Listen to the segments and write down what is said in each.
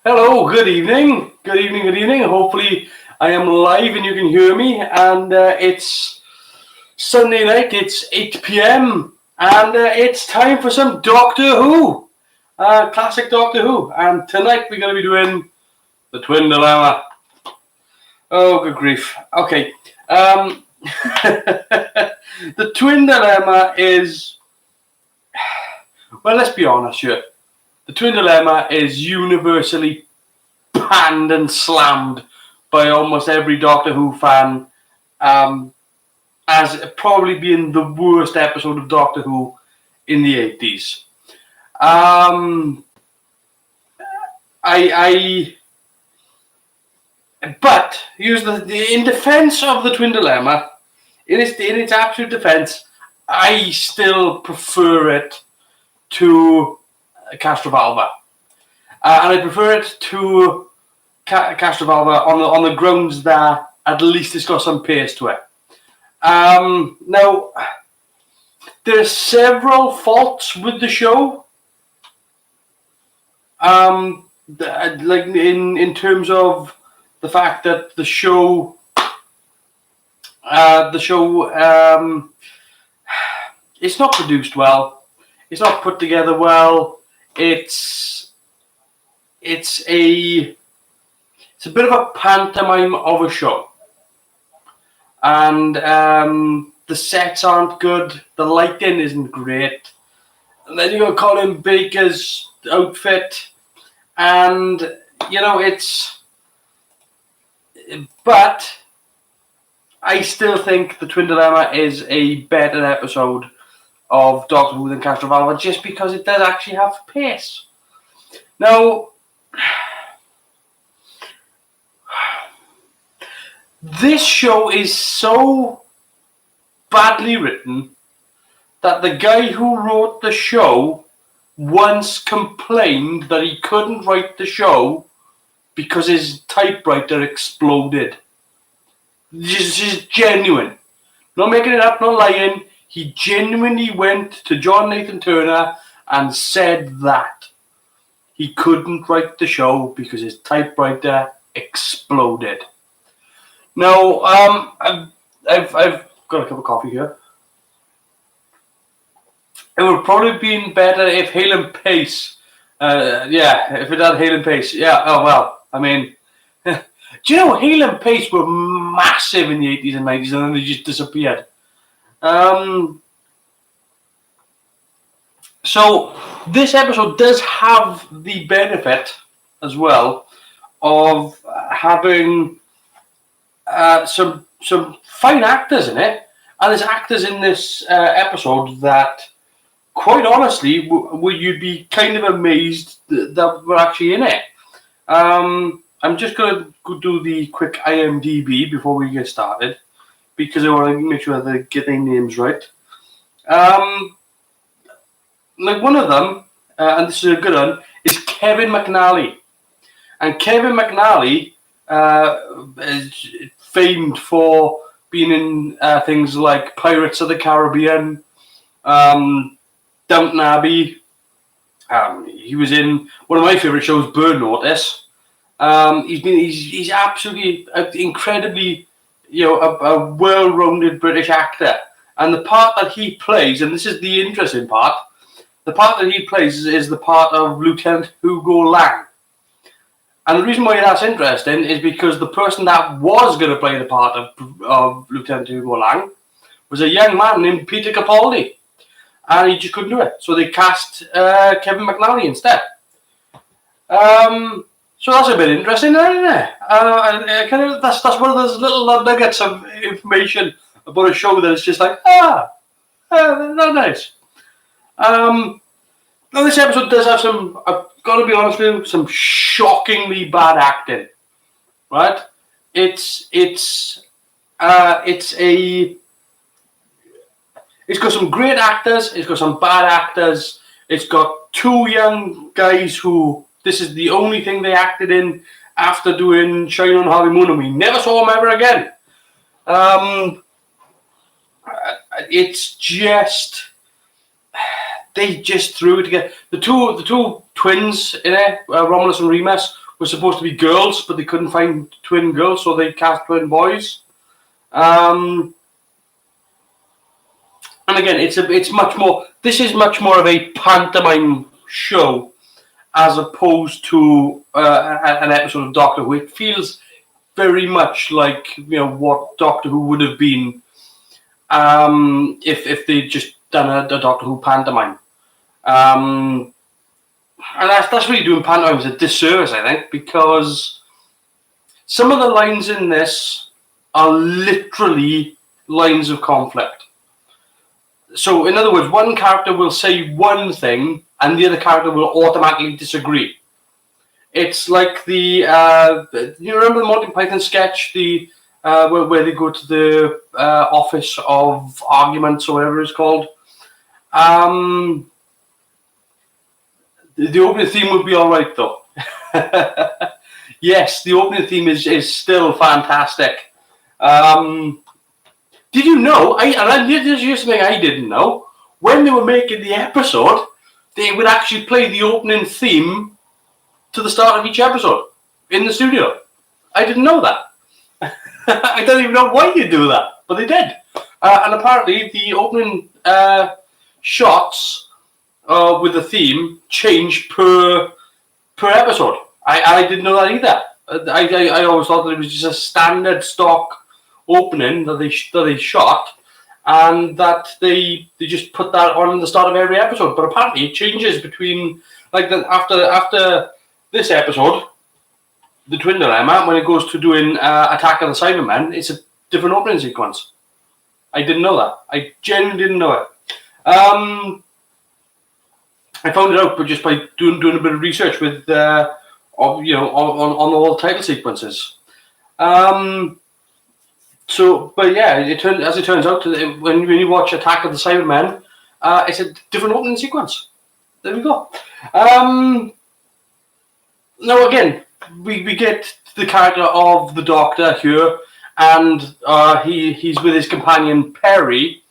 Hello, good evening. Good evening, good evening. Hopefully I am live and you can hear me. And it's Sunday night, it's 8 p.m. And it's time for some Doctor Who. Classic Doctor Who. And tonight we're going to be doing the Twin Dilemma. Oh, good grief. Okay. The Twin Dilemma is... Well, let's be honest here. The Twin Dilemma is universally panned and slammed by almost every Doctor Who fan as probably being the worst episode of Doctor Who in the 80s. But in defense of the Twin Dilemma, in its absolute defense, I still prefer it to Castrovalva. And I prefer it to Castrovalva on the grounds that at least it's got some pace to it. Now, there's several faults with the show. Like in terms of the fact that the show it's not produced well. It's not put together well. It's a bit of a pantomime of a show, and the sets aren't good. The lighting isn't great. And then you got Colin Baker's outfit, and But I still think the Twin Dilemma is a better episode of Doctor Who than Castrovalva, just because it does actually have pace. Now, this show is so badly written that the guy who wrote the show once complained that he couldn't write the show because his typewriter exploded. This is genuine. Not making it up, not lying. He genuinely went to John Nathan Turner and said that he couldn't write the show because his typewriter exploded. Now, I've got a cup of coffee here. It would probably have been better if Hale and Pace, if it had Hale and Pace. Yeah, oh well, I mean, do you know Hale and Pace were massive in the 80s and 90s and then they just disappeared? So this episode does have the benefit as well of having some fine actors in it, and there's actors in this episode that, quite honestly, you'd be kind of amazed that were actually in it. I'm just going to do the quick IMDb before we get started, because I want to make sure that I get their names right. Like one of them, and this is a good one, is Kevin McNally. And Kevin McNally is famed for being in things like Pirates of the Caribbean, Downton Abbey. He was in one of my favourite shows, Burn Notice. He's absolutely incredibly, a well-rounded British actor. And the part that he plays, and this is the interesting part, the part that he plays is the part of Lieutenant Hugo Lang. And the reason why that's interesting is because the person that was going to play the part of Lieutenant Hugo Lang was a young man named Peter Capaldi. And he just couldn't do it. So they cast Kevin McNally instead. So that's a bit interesting, isn't it? That's one of those little nuggets of information about a show that is just like, that's nice. Now this episode does have some, I've got to be honest with you, some shockingly bad acting, right? It's got some great actors, it's got some bad actors, it's got two young guys who, this is the only thing they acted in after doing Shine on Harvey Moon, and we never saw them ever again. It's just, they just threw it together. The two twins in it, Romulus and Remus, were supposed to be girls, but they couldn't find twin girls, so they cast twin boys. And again, it's much more. This is much more of a pantomime show as opposed to an episode of Doctor Who. It feels very much like what Doctor Who would have been if they'd just done a Doctor Who pantomime. And that's really doing pantomimes a disservice, I think, because some of the lines in this are literally lines of conflict. So, in other words, one character will say one thing and the other character will automatically disagree. It's like you remember the Monty Python sketch, where they go to the office of arguments or whatever it's called. The opening theme would be all right, though. Yes, the opening theme is still fantastic. Did you know? This is something I didn't know. When they were making the episode, they would actually play the opening theme to the start of each episode in the studio. I didn't know that. I don't even know why you do that, but they did. And apparently, the opening shots with the theme change per episode. I didn't know that either. I always thought that it was just a standard stock opening that they shot, and that they just put that on the start of every episode. But apparently, it changes between after this episode, the Twin Dilemma, when it goes to doing Attack of the Cybermen, it's a different opening sequence. I didn't know that. I genuinely didn't know it. I found it out, but just by doing a bit of research with on all the title sequences. But yeah, as it turns out, when you watch Attack of the Cybermen, it's a different opening sequence. There we go. Now again, we get the character of the Doctor here, and he's with his companion Perry,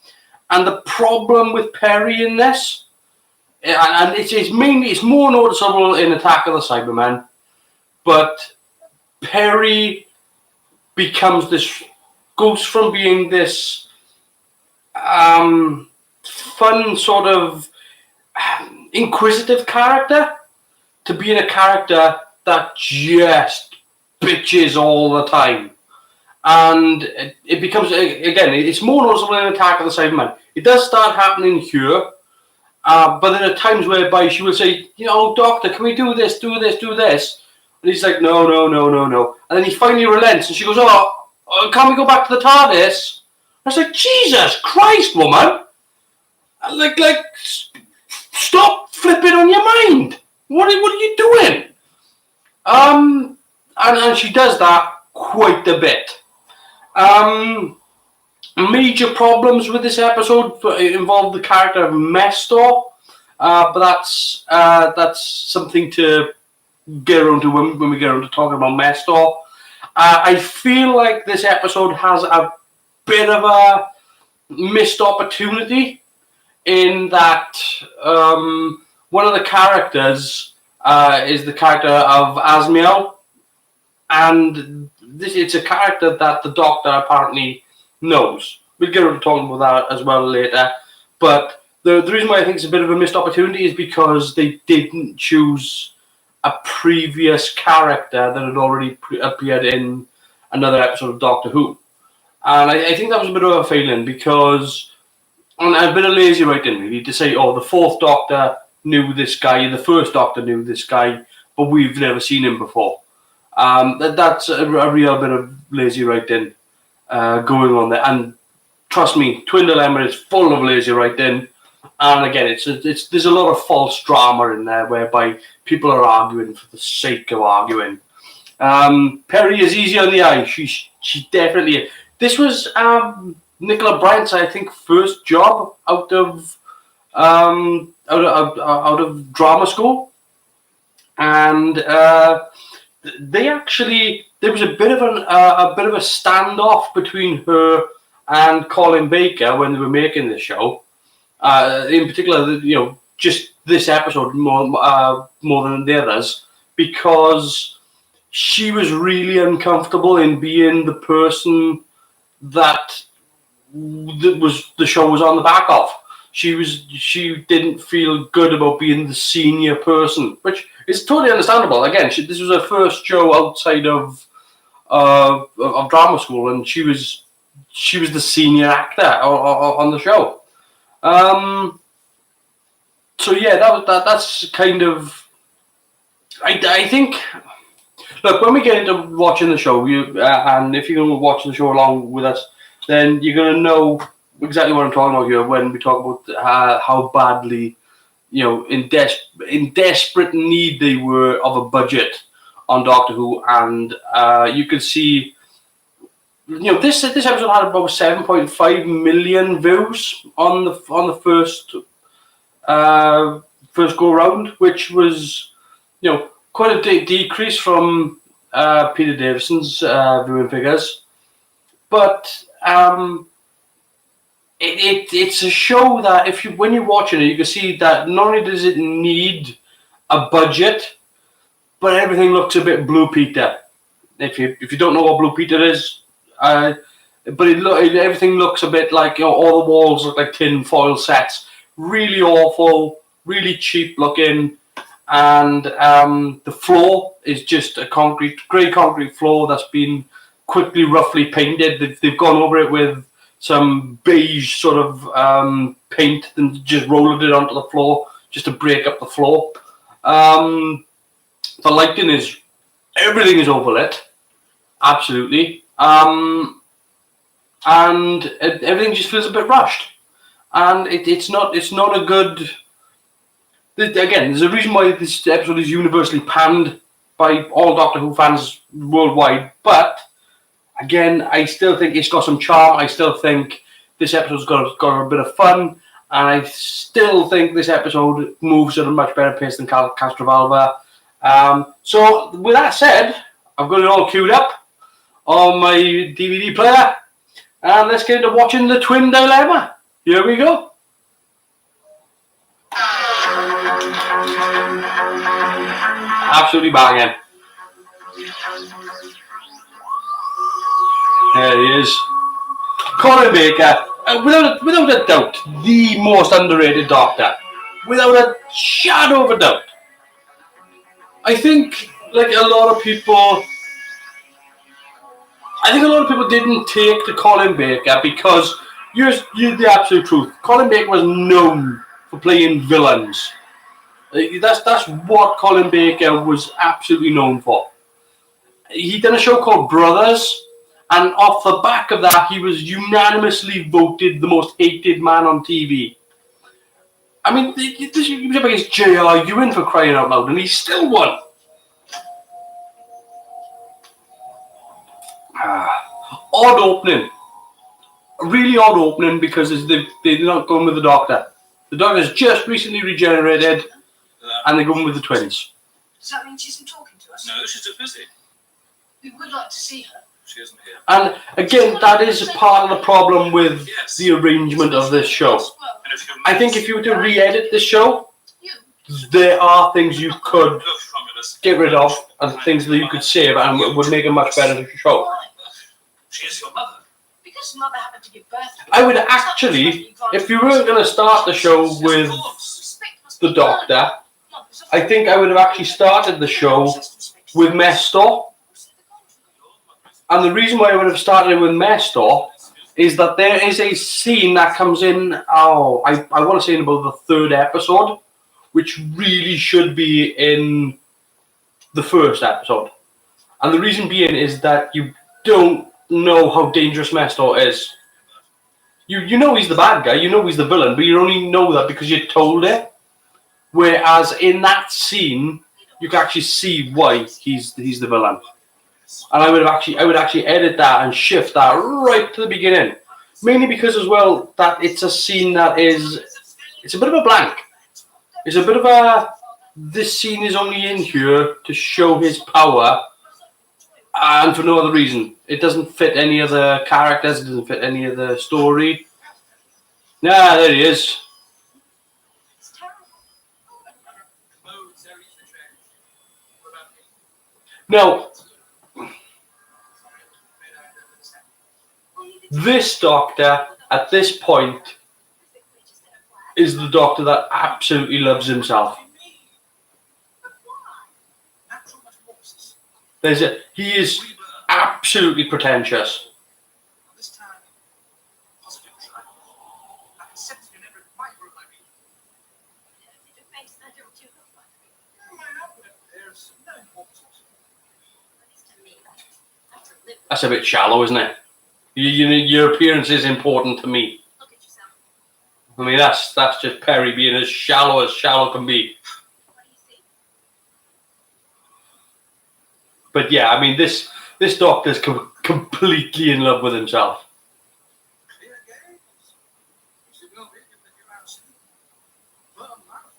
and the problem with Perry in this, and it's more noticeable in Attack of the Cybermen, but Perry goes from being this fun sort of inquisitive character to being a character that just bitches all the time. And it becomes, again, it's more noticeable in Attack of the Cybermen. It does start happening here, but there are times whereby she will say, Doctor, can we do this, do this, do this? And he's like, no. And then he finally relents, and she goes, can we go back to the TARDIS? I was like, Jesus Christ, woman! Like, stop flipping on your mind. What are you doing? And she does that quite a bit. Major problems with this episode involve the character of Mestor, but that's something to get around to when we get around to talking about Mestor. I feel like this episode has a bit of a missed opportunity in that one of the characters is the character of Asmiel, and it's a character that the Doctor apparently knows. We'll get around to talking about that as well later, but the reason why I think it's a bit of a missed opportunity is because they didn't choose a previous character that had already appeared in another episode of Doctor Who. And I think that was a bit of a failing because, and a bit of lazy writing really, to say, the fourth Doctor knew this guy, the first Doctor knew this guy, but we've never seen him before. That's a real bit of lazy writing going on there. And trust me, Twin Dilemma is full of lazy writing. And again, there's a lot of false drama in there whereby people are arguing for the sake of arguing. Perry is easy on the eye. She definitely. This was Nicola Bryant's, I think, first job out of drama school, and there was a bit of a standoff between her and Colin Baker when they were making the show. In particular, just this episode more than the others, because she was really uncomfortable in being the person that the show was on the back of. She didn't feel good about being the senior person, which is totally understandable. Again, this was her first show outside of drama school, and she was the senior actor on the show. So yeah, that's kind of. I think. Look, when we get into watching the show, and if you're going to watch the show along with us, then you're going to know exactly what I'm talking about here when we talk about how badly, in desperate need they were of a budget on Doctor Who, and you could see, this episode had about 7.5 million views on the first go round, which was, quite a decrease from Peter Davison's viewing figures, but it's a show that when you're watching it, you can see that not only does it need a budget, but everything looks a bit Blue Peter. If you don't know what Blue Peter is, but everything looks a bit like, all the walls look like tin foil sets, really awful, really cheap looking. And the floor is just a grey concrete floor that's been quickly, roughly painted. They've gone over it with some beige sort of paint and just rolled it onto the floor just to break up the floor. The lighting everything is overlit, absolutely, and everything just feels a bit rushed, and it's not a good. Again, there's a reason why this episode is universally panned by all Doctor Who fans worldwide. But again, I still think it's got some charm. I still think this episode's got a bit of fun, and I still think this episode moves at a much better pace than Castrovalva. So, with that said, I've got it all queued up on my DVD player, and let's get into watching The Twin Dilemma. Here we go. Absolutely banging. There he is. Colin Baker, without a doubt, the most underrated Doctor. Without a shadow of a doubt. I think, a lot of people didn't take to Colin Baker because, you're the absolute truth, Colin Baker was known for playing villains. That's what Colin Baker was absolutely known for. He done a show called Brothers, and off the back of that, he was unanimously voted the most hated man on TV. I mean, he was up against J.R. Ewing, for crying out loud, and he still won. Odd opening. A really odd opening because they're not going with the Doctor. The Doctor's just recently regenerated, and they're going with the twins. Does that mean she isn't talking to us? No, she's too busy. We would like to see her. She isn't here. And again, that is part of the problem with the arrangement of this show. I think if you were to re-edit this show, there are things you could get rid of and things that you could save, and it would make a much better show. She is your mother. Because Mother happened to give birth to I would actually, if you weren't going to start the show with the Doctor, I think I would have actually started the show with Mestor. And the reason why I would have started with Mestor is that there is a scene that comes in, I want to say in about the third episode, which really should be in the first episode. And the reason being is that you don't know how dangerous Mestor is. You know he's the bad guy, you know he's the villain, but you only know that because you're told it. Whereas in that scene, you can actually see why he's the villain. And I would actually edit that and shift that right to the beginning. Mainly because as well that it's a scene that it's a bit of a blank. It's a bit of this scene is only in here to show his power, and for no other reason. It doesn't fit any of the characters, it doesn't fit any of the story. Nah, there he is. Now, This doctor, at this point, is the doctor that absolutely loves himself. He is absolutely pretentious. This time, positive trial. I can sense in every fiber of my being. There's no importance. That's a bit shallow, isn't it? Your appearance is important to me. I mean, that's just Perry being as shallow can be. But yeah, I mean, this doctor's completely in love with himself. Clear gaze. You should know it if you have seen. Firm mouth.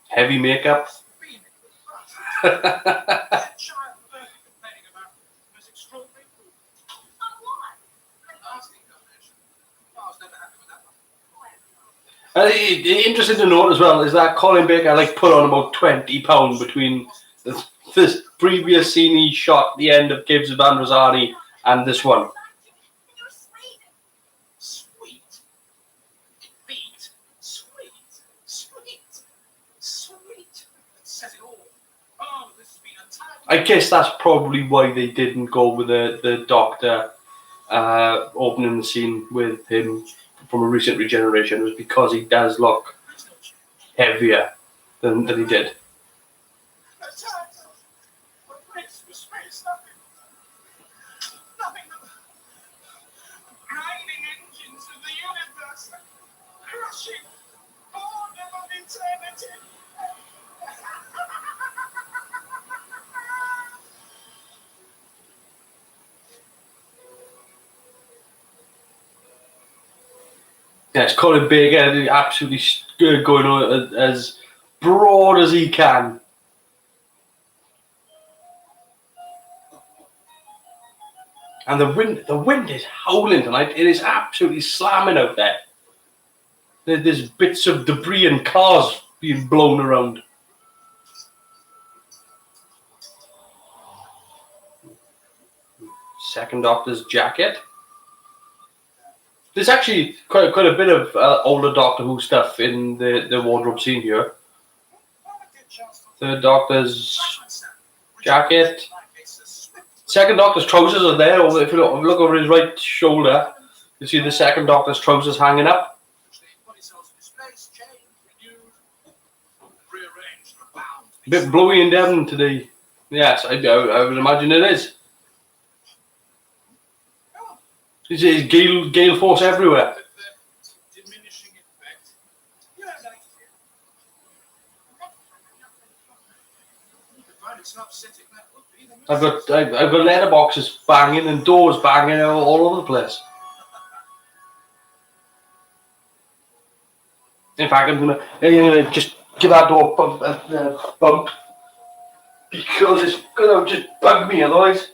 Heavy makeup. Beaming with trust. That child first complaining about was extraordinary food. Nasty donation. I was never happy with that one. Interesting to note as well is that Colin Baker put on about £20 between this previous scene he shot at the end of Gibbs Van Rosani and this one. Sweet. It beat. Sweet. It says it all. Oh, this has been a time. I guess that's probably why they didn't go with the doctor opening the scene with him from A Recent Regeneration, was because he does look heavier than he did. Nothing but grinding engines of the universe, crushing boredom of eternity. Yes, Colin Baker absolutely going on as broad as he can. And the wind is howling tonight. It is absolutely slamming out there. There's bits of debris and cars being blown around. Second Doctor's jacket. There's actually quite a bit of older Doctor Who stuff in the wardrobe scene here. Third Doctor's jacket. Second Doctor's trousers are there. If you look over his right shoulder, you see the Second Doctor's trousers hanging up. A bit blowy in Devon today. Yes, I would imagine it is. It's gale force everywhere. I've got letterboxes banging and doors banging all over the place. In fact, I'm gonna just give that door a bump because it's gonna just bug me otherwise.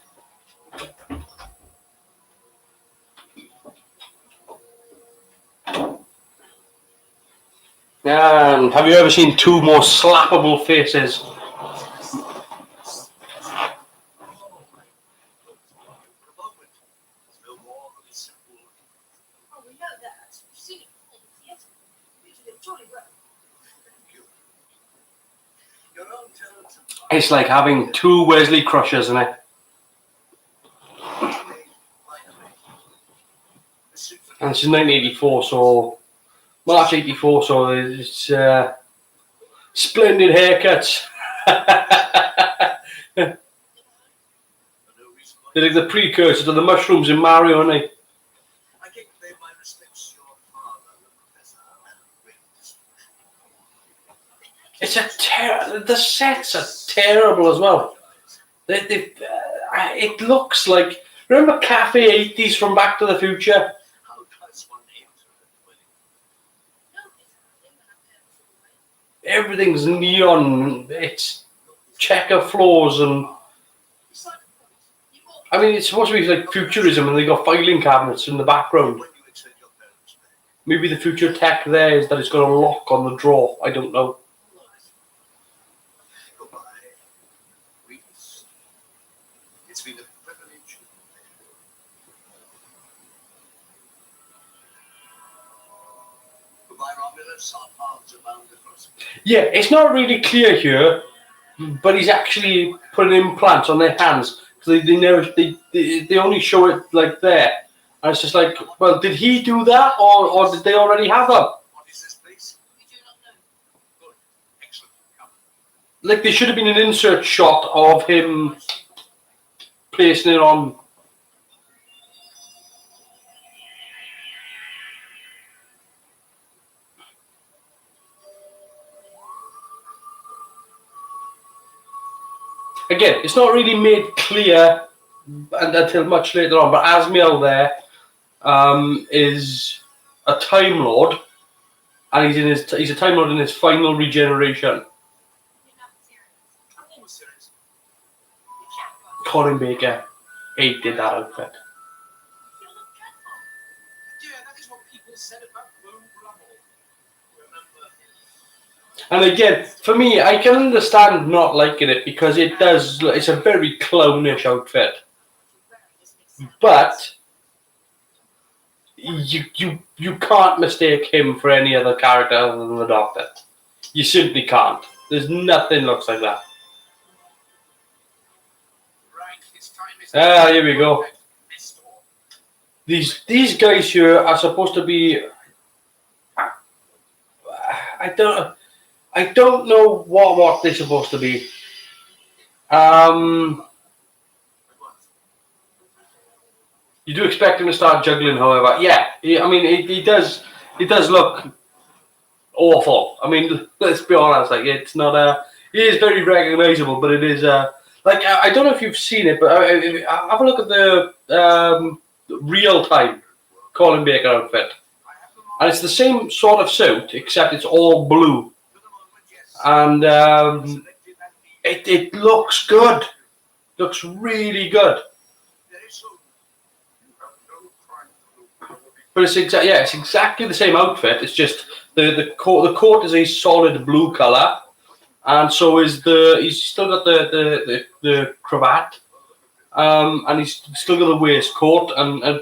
And have you ever seen two more slappable faces? It's like having two Wesley Crushers, isn't it? And this is 1984, so March 84, so it's splendid haircuts. They're like the precursor to the mushrooms in Mario, aren't they? It's the sets are terrible as well. It looks like, remember Cafe 80s from Back to the Future? Everything's neon. It's checker floors and I mean it's supposed to be like futurism, and they got filing cabinets in the background. Maybe the future tech there is that it's got a lock on the drawer. I don't know. Unless our paths are bound across. Yeah, it's not really clear here, but he's actually putting implants on their hands because they only show it like there, and it's just like, well, did he do that or did they already have them? What is this place? We do not know. Good. Excellent. Come. Like there should have been an insert shot of him placing it on. Again, it's not really made clear until much later on, but Asmiel there is a Time Lord, and he's a Time Lord in his final regeneration. You're not serious. I'm almost serious. You can't go. Colin Baker hated that outfit. You look dreadful. Dear, that is what people said about Rome Rubble. Remember? And again, for me, I can understand not liking it because it's a very clownish outfit. Wearing this makes sense. But you can't mistake him for any other character other than the Doctor. You simply can't. There's nothing looks like that. Right, his time is. Ah, here we go. Mestor. These guys here are supposed to be. I don't know what they're supposed to be. You do expect him to start juggling, however. Yeah, I mean, he does look awful. I mean, let's be honest. Like, it's not he is very recognizable, but it is like I don't know if you've seen it, but have a look at the real time Colin Baker outfit, and it's the same sort of suit except it's all blue, and it looks good. Looks really good. But it's exactly the same outfit. It's just the coat is a solid blue color, and so is he's still got the cravat, and he's still got the waistcoat,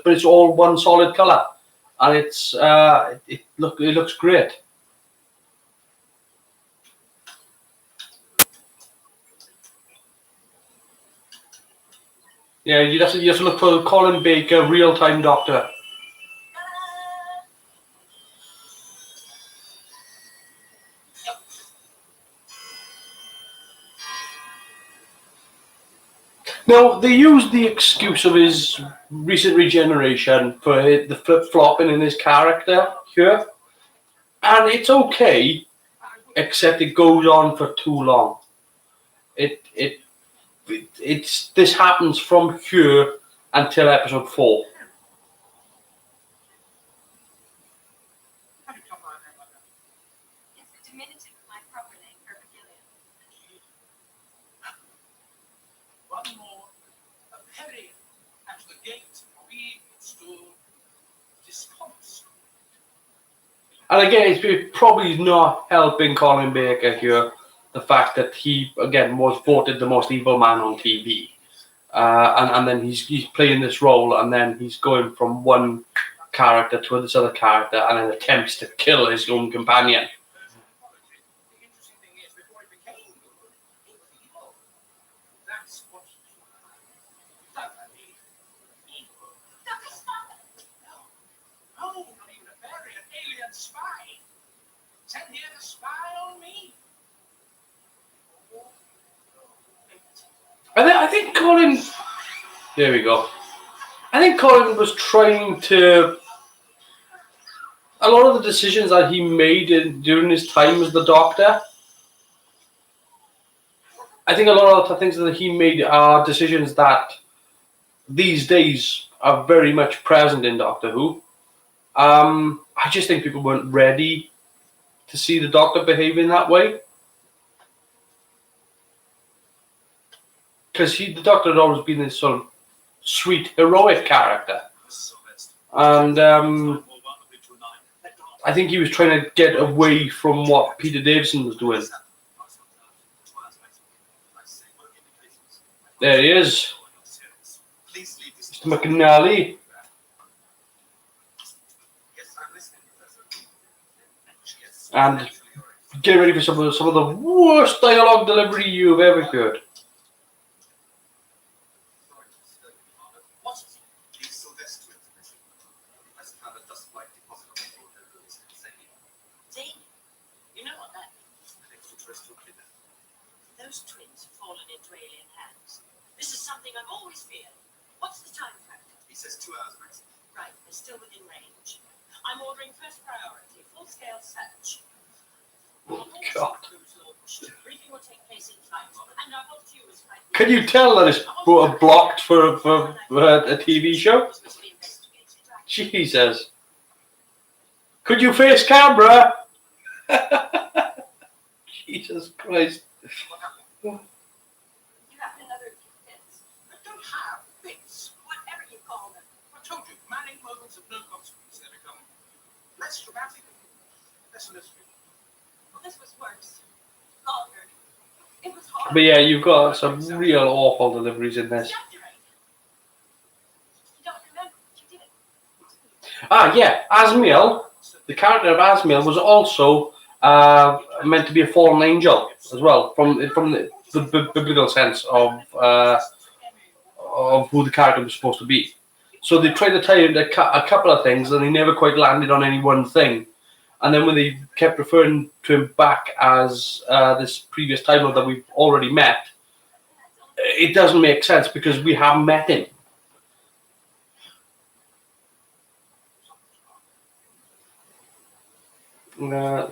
but it's all one solid color, and it looks great. Yeah, you have to look for Colin Baker, real-time Doctor. Now, they used the excuse of his recent regeneration for the flip-flopping in his character here. And it's okay, except it goes on for too long. This happens from here until episode 4. It's the diminutive of my proper name, Perpigillion. One more. A Perry at the gate. We stood disconsolate. And again, it's probably not helping Colin Baker here, the fact that he, again, was voted the most evil man on TV. And then he's playing this role, and then he's going from one character to this other character, and then attempts to kill his own companion. The interesting thing is, before it became good, it was evil. That's what evil. Dr. Spock! No, not even a fairy, an alien spy. Sent here to spy on me. I think Colin. There we go. I think Colin was trying to. A lot of the decisions that he made during his time as the Doctor, I think a lot of the things that he made are decisions that these days are very much present in Doctor Who. I just think people weren't ready to see the Doctor behaving that way. Because the Doctor had always been this sort of sweet, heroic character. And I think he was trying to get away from what Peter Davison was doing. There he is. Mr. McNally. Yes, I'm listening, Professor. Yes. And get ready for some of the worst dialogue delivery you've ever heard. What is it? The Sylvester information. Has found a dust flight deposit on the border of this insane. Zane, you know what that means? An extraterrestrial kidnap. Those twins have fallen into alien hands. This is something I've always feared. What's the time factor? He says 2 hours maximum. Right, they're still within range. I'm ordering first priority, full-scale search. God. Briefing will take place in flight, and I want you as flight. Can you tell that it's blocked for a TV show? Jesus. Could you face camera? Jesus Christ. What happened? You have another bits. I don't have bits. Whatever you call them. I told you, manic moments of no consequence. They become less dramatic and less mystery. Well, this was worse. Longer. It was hard. But yeah, you've got some real awful deliveries in this. Exaggerated. You don't remember what you did. Ah, yeah, Asmiel, the character of Asmiel was also meant to be a fallen angel as well, from the biblical sense of who the character was supposed to be. So they tried to tie in a couple of things, and they never quite landed on any one thing. And then when they kept referring to him back as this previous Time Lord that we've already met, it doesn't make sense because we haven't met him.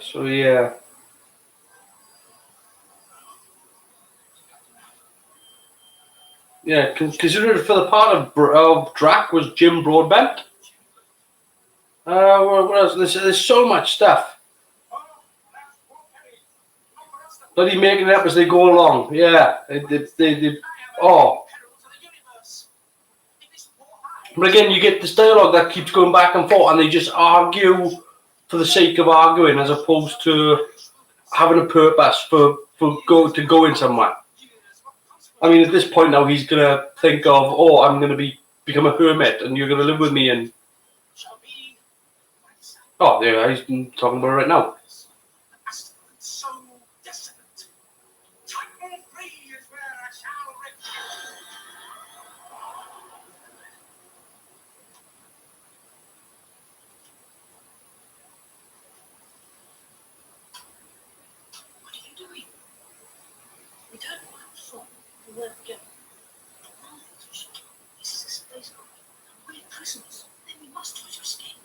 So yeah. Yeah, considered for the part of Drac was Jim Broadbent. What else? There's so much stuff. Bloody making it up as they go along. Yeah, oh. But again, you get this dialogue that keeps going back and forth, and they just argue for the sake of arguing, as opposed to having a purpose for going somewhere. I mean, at this point now, he's gonna think of, oh, I'm gonna become a hermit, and you're gonna live with me, and oh, there, he's talking about it right now. So desolate. Titan 3 is where I shall reach you. What are you doing? We don't know how far we were going. This is a space code. We're prisoners. Then we must try to escape.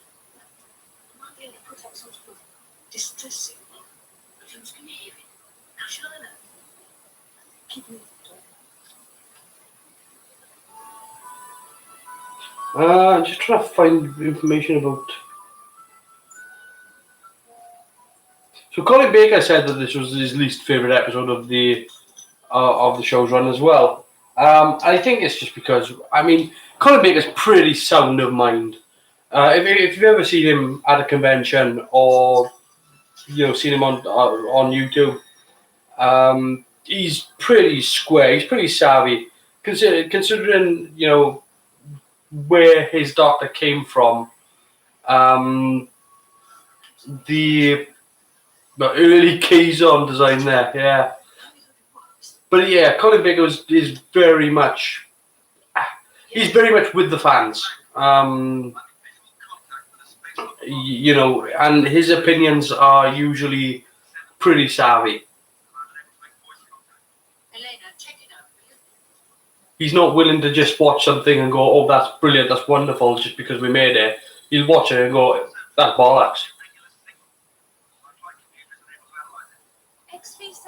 We might be able to put out some sort of distress signal. But who's going to hear it? How shall I know? Keep moving. I'm just trying to find information about. So Colin Baker said that this was his least favorite episode of the show's run as well. I think it's just because, I mean, Colin Baker's pretty sound of mind. If you've ever seen him at a convention or seen him on YouTube, he's pretty square. He's pretty savvy, considering where his doctor came from. The early Keyzone design there, yeah. But yeah, Colin Baker is very much. He's very much with the fans. And his opinions are usually pretty savvy. Elena, check it out. He's not willing to just watch something and go, oh, that's brilliant, that's wonderful, just because we made it. He'll watch it and go, that's bollocks. XV773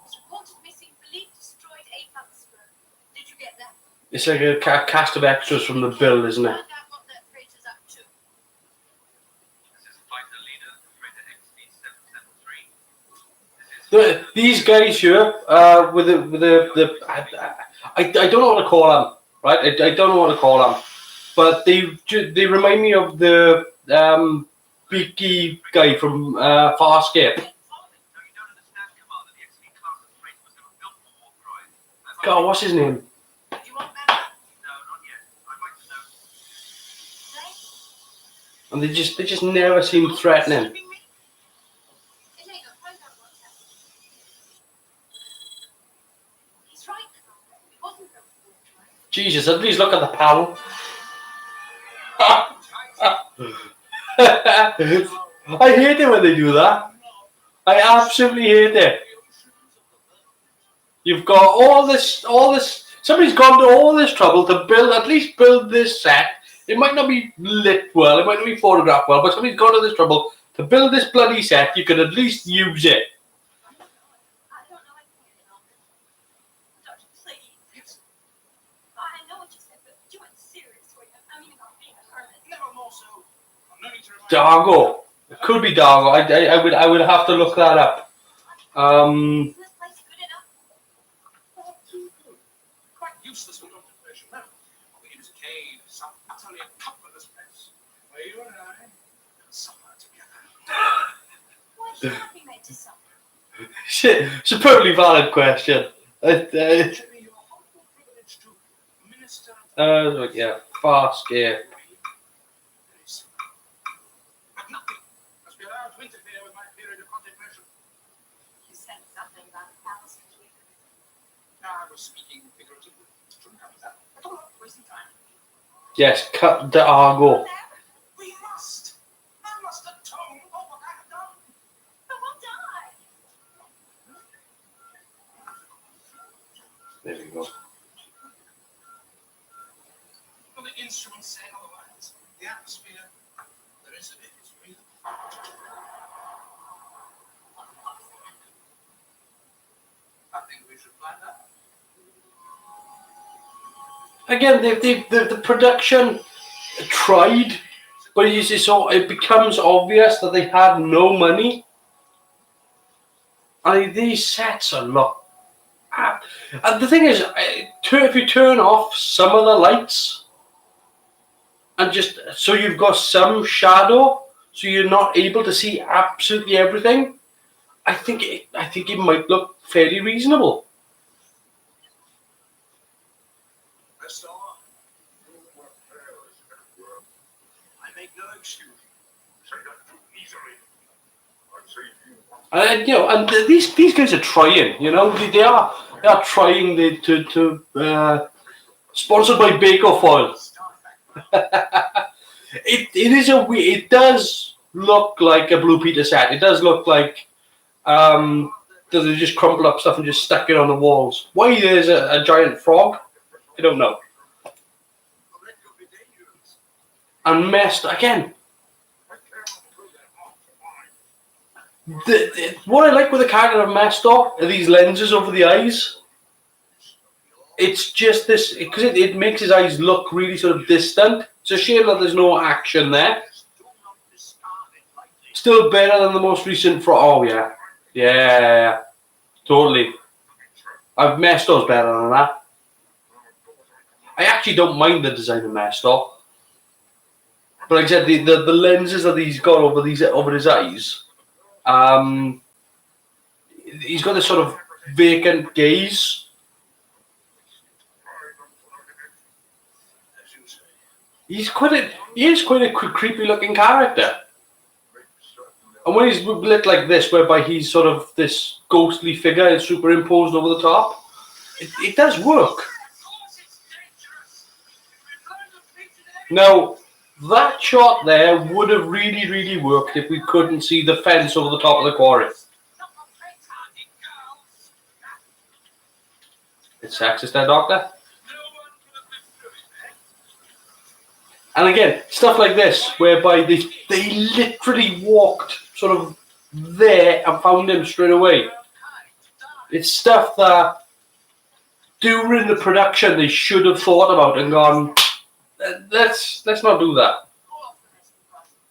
was reported missing, believed destroyed 8 months ago. Did you get that? It's like a cast of extras from the bill, isn't it? Find out what that freighter's up to. This is fighter leader, freighter XV773. These guys here, with the I don't know what to call them, right? I don't know what to call them, but they remind me of the beaky guy from Farscape. God, what's his name? Do you want that? No, not yet. I'd like to know. Zane? And they just never seem threatening. Jesus, at least look at the panel. I hate it when they do that. I absolutely hate it. You've got all this. Somebody's gone to all this trouble to at least build this set. It might not be lit well, it might not be photographed well, but somebody's gone to this trouble to build this bloody set. You can at least use it. I don't know anything anymore. Doctor, please. I know what you said, but you weren't serious, were you? I mean, about being a hermit. Never more so. I'm no need to remind Dargo. It could be Dargo. I would have to look that up. Is this place good enough? quite useless for contemplation. No. All we need is a cave, some utterly comfortless place where you and I can suffer together. Why should I be made to suffer? Shit, it's a perfectly valid question. It should be your humble privilege to minister Yeah, fast gear. but nothing must be allowed to interfere with my period of contemplation. You said something about a palace between us. Now I was speaking figuratively. Shouldn't come to that. I don't want to waste time. Yes, cut Dargo. We must. I must atone for what I have done. But we'll die. There we go. Well, the instruments say otherwise. The atmosphere, the rest of it is real. I think we should find out. Again, the production tried, but it becomes obvious that they had no money. I mean, these sets are look. And the thing is, if you turn off some of the lights, and just so you've got some shadow, so you're not able to see absolutely everything, I think it might look fairly reasonable. Mestor, you were perilous at work. I make no excuse. Say that too easily. I say you And these guys are trying. They are trying to sponsored by Baker Foil. It does look like a Blue Peter set. It does look like they just crumpled up stuff and just stuck it on the walls. Why there's a giant frog, I don't know. And Mestor again. What I like with the character of Mestor are these lenses over the eyes. It's just this because it makes his eyes look really sort of distant. It's a shame that there's no action there. Still better than the most recent Oh yeah, totally. Mestor's better than that. I actually don't mind the design of Mestor, but like I said, the lenses that he's got over his eyes. He's got this sort of vacant gaze. He is quite a creepy looking character. And when he's lit like this, whereby he's sort of this ghostly figure superimposed over the top, it does work. Now, that shot there would have really, really worked if we couldn't see the fence over the top of the quarry. It's sexist there, Doctor. And again, stuff like this, whereby they literally walked sort of there and found him straight away. It's stuff that during the production they should have thought about and gone, let's not do that.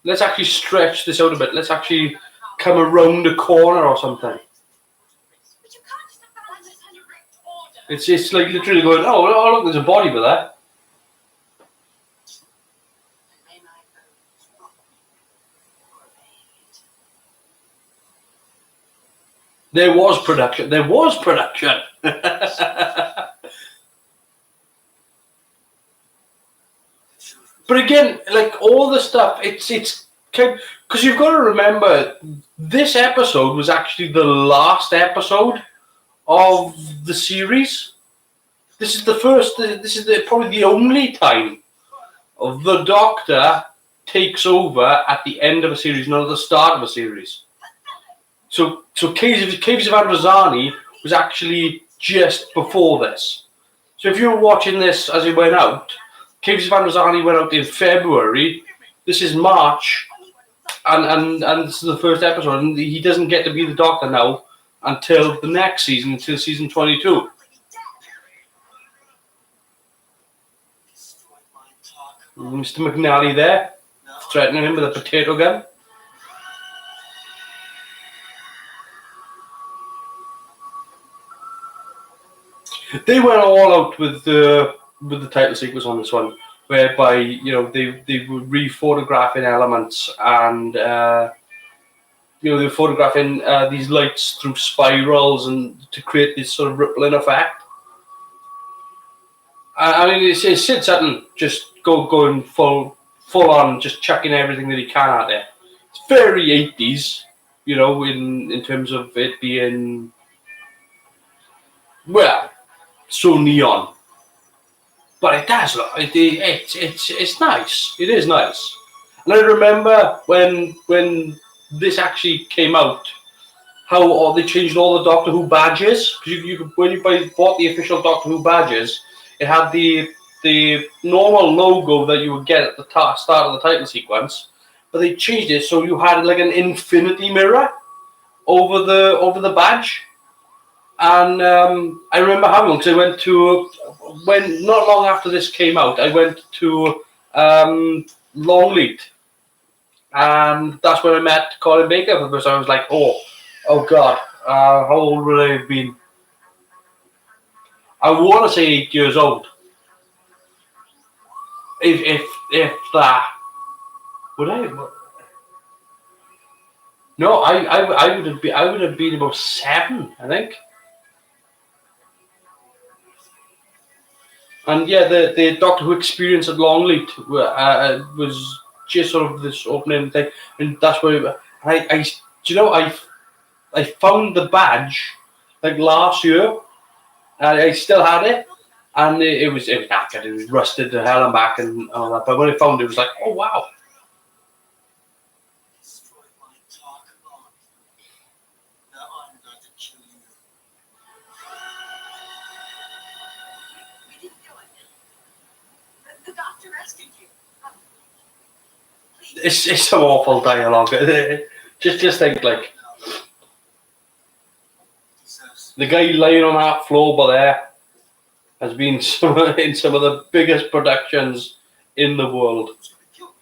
Let's actually stretch this out a bit. Let's actually come around a corner or something. It's like literally going, oh look, there's a body with that. There was production. But again, like all the stuff, it's because you've got to remember this episode was actually the last episode of the series. this is the first. This is probably the only time of the Doctor takes over at the end of a series, not at the start of a series. So Caves of Androzani was actually just before this. So if you were watching this as it went out, Caves of Androzani went out in February. This is March, and this is the first episode, and he doesn't get to be the Doctor now until the next season, until season 22. Mr. McNally there, threatening him with a potato gun. They went all out with the title sequence on this one, whereby they were re-photographing elements and they were photographing these lights through spirals and to create this sort of rippling effect. I mean, it's Sid Sutton just going full on, just chucking everything that he can out there. It's very 80s, in terms of it being, well, so neon. But it does look, it's nice. It is nice. And I remember when this actually came out, how they changed all the Doctor Who badges. Because when you bought the official Doctor Who badges, it had the normal logo that you would get at the start of the title sequence, but they changed it so you had like an infinity mirror over the badge. And I remember having one because I went to, when not long after this came out, I went to Longleat, and that's where I met Colin Baker for the first time. I was like, oh God, how old would I have been? I want to say 8 years old. If that, would I? No, I would have been about 7, I think. And yeah, the Doctor Who experience at Longleat was just sort of this opening thing, and that's where I found the badge like last year, and I still had it, and it was knackered, it was rusted to hell and back and all that. But when I found it, it was like, oh wow. It's some awful dialogue. just think, like, the guy lying on that floor over there has been in some of the biggest productions in the world,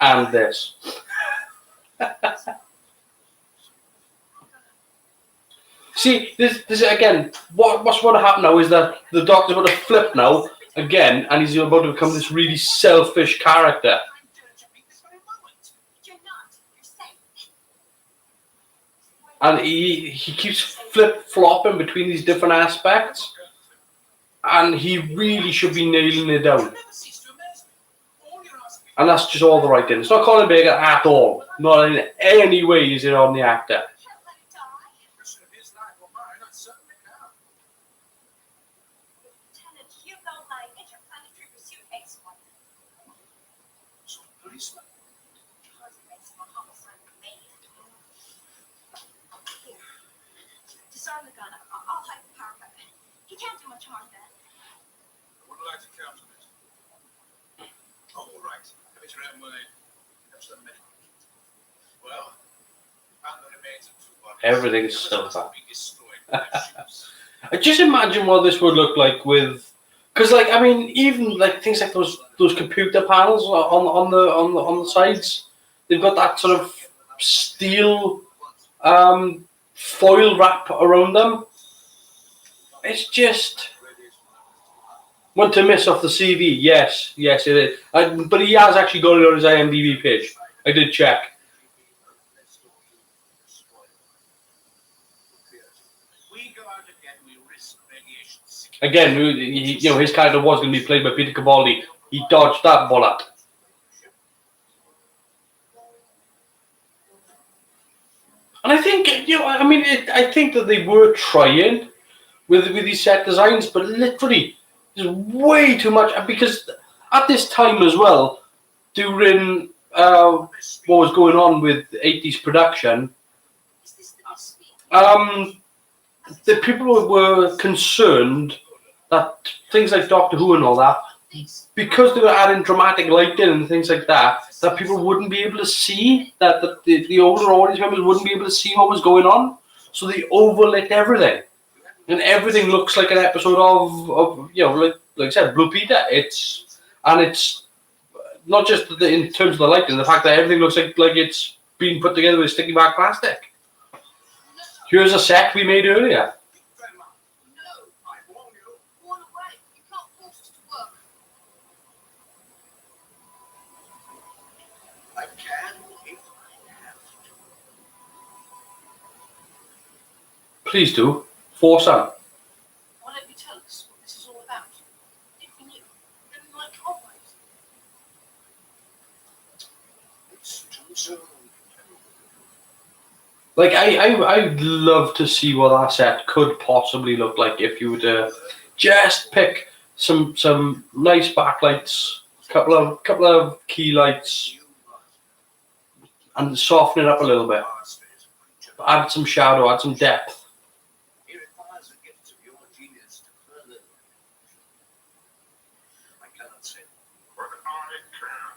and this. See, this again. What's going to happen now is that the Doctor's going to flip now again, and he's about to become this really selfish character. And he keeps flip-flopping between these different aspects. And he really should be nailing it down. And that's just all the right thing. It's not Colin Baker at all. Not in any way is it on the actor. Disarm the gun. I'll hide the power weapon. He can't do much harm then. I would like to counter it. Oh, all right. Have it around my medical kit. Well, found the remains of 2 bodies. Everything's silver. I just imagine what this would look like with, because like I mean, even like things like those computer panels on the sides, they've got that sort of steel foil wrap around them. It's just one to miss off the CV. Yes, it is. But he has actually got it on his IMDb page. I did check. Again, his character was going to be played by Peter Capaldi. He dodged that bullet. And I think, I think that they were trying with these set designs, but literally, There's way too much, because at this time as well, during what was going on with 80s production, Is this the best speech? the people were concerned that things like Doctor Who and all that, because they were adding dramatic lighting and things like that, that people wouldn't be able to see, that the older audience members wouldn't be able to see what was going on, so they overlit everything, and everything looks like an episode of like I said, Blue Peter. It's not just in terms of the lighting, the fact that everything looks like it's been put together with sticky back plastic. Here's a set we made earlier. No, I warn you. Warn away. You can't force us to work. I can if I have to. Please do. Force on. Why don't you tell us what this is all about? If we knew, then we might cooperate. It's too soon. Like, I'd love to see what that set could possibly look like if you were to just pick some nice backlights, couple of key lights, and soften it up a little bit. Add some shadow, add some depth. It requires the gifts of your genius to further. I cannot say. But I can.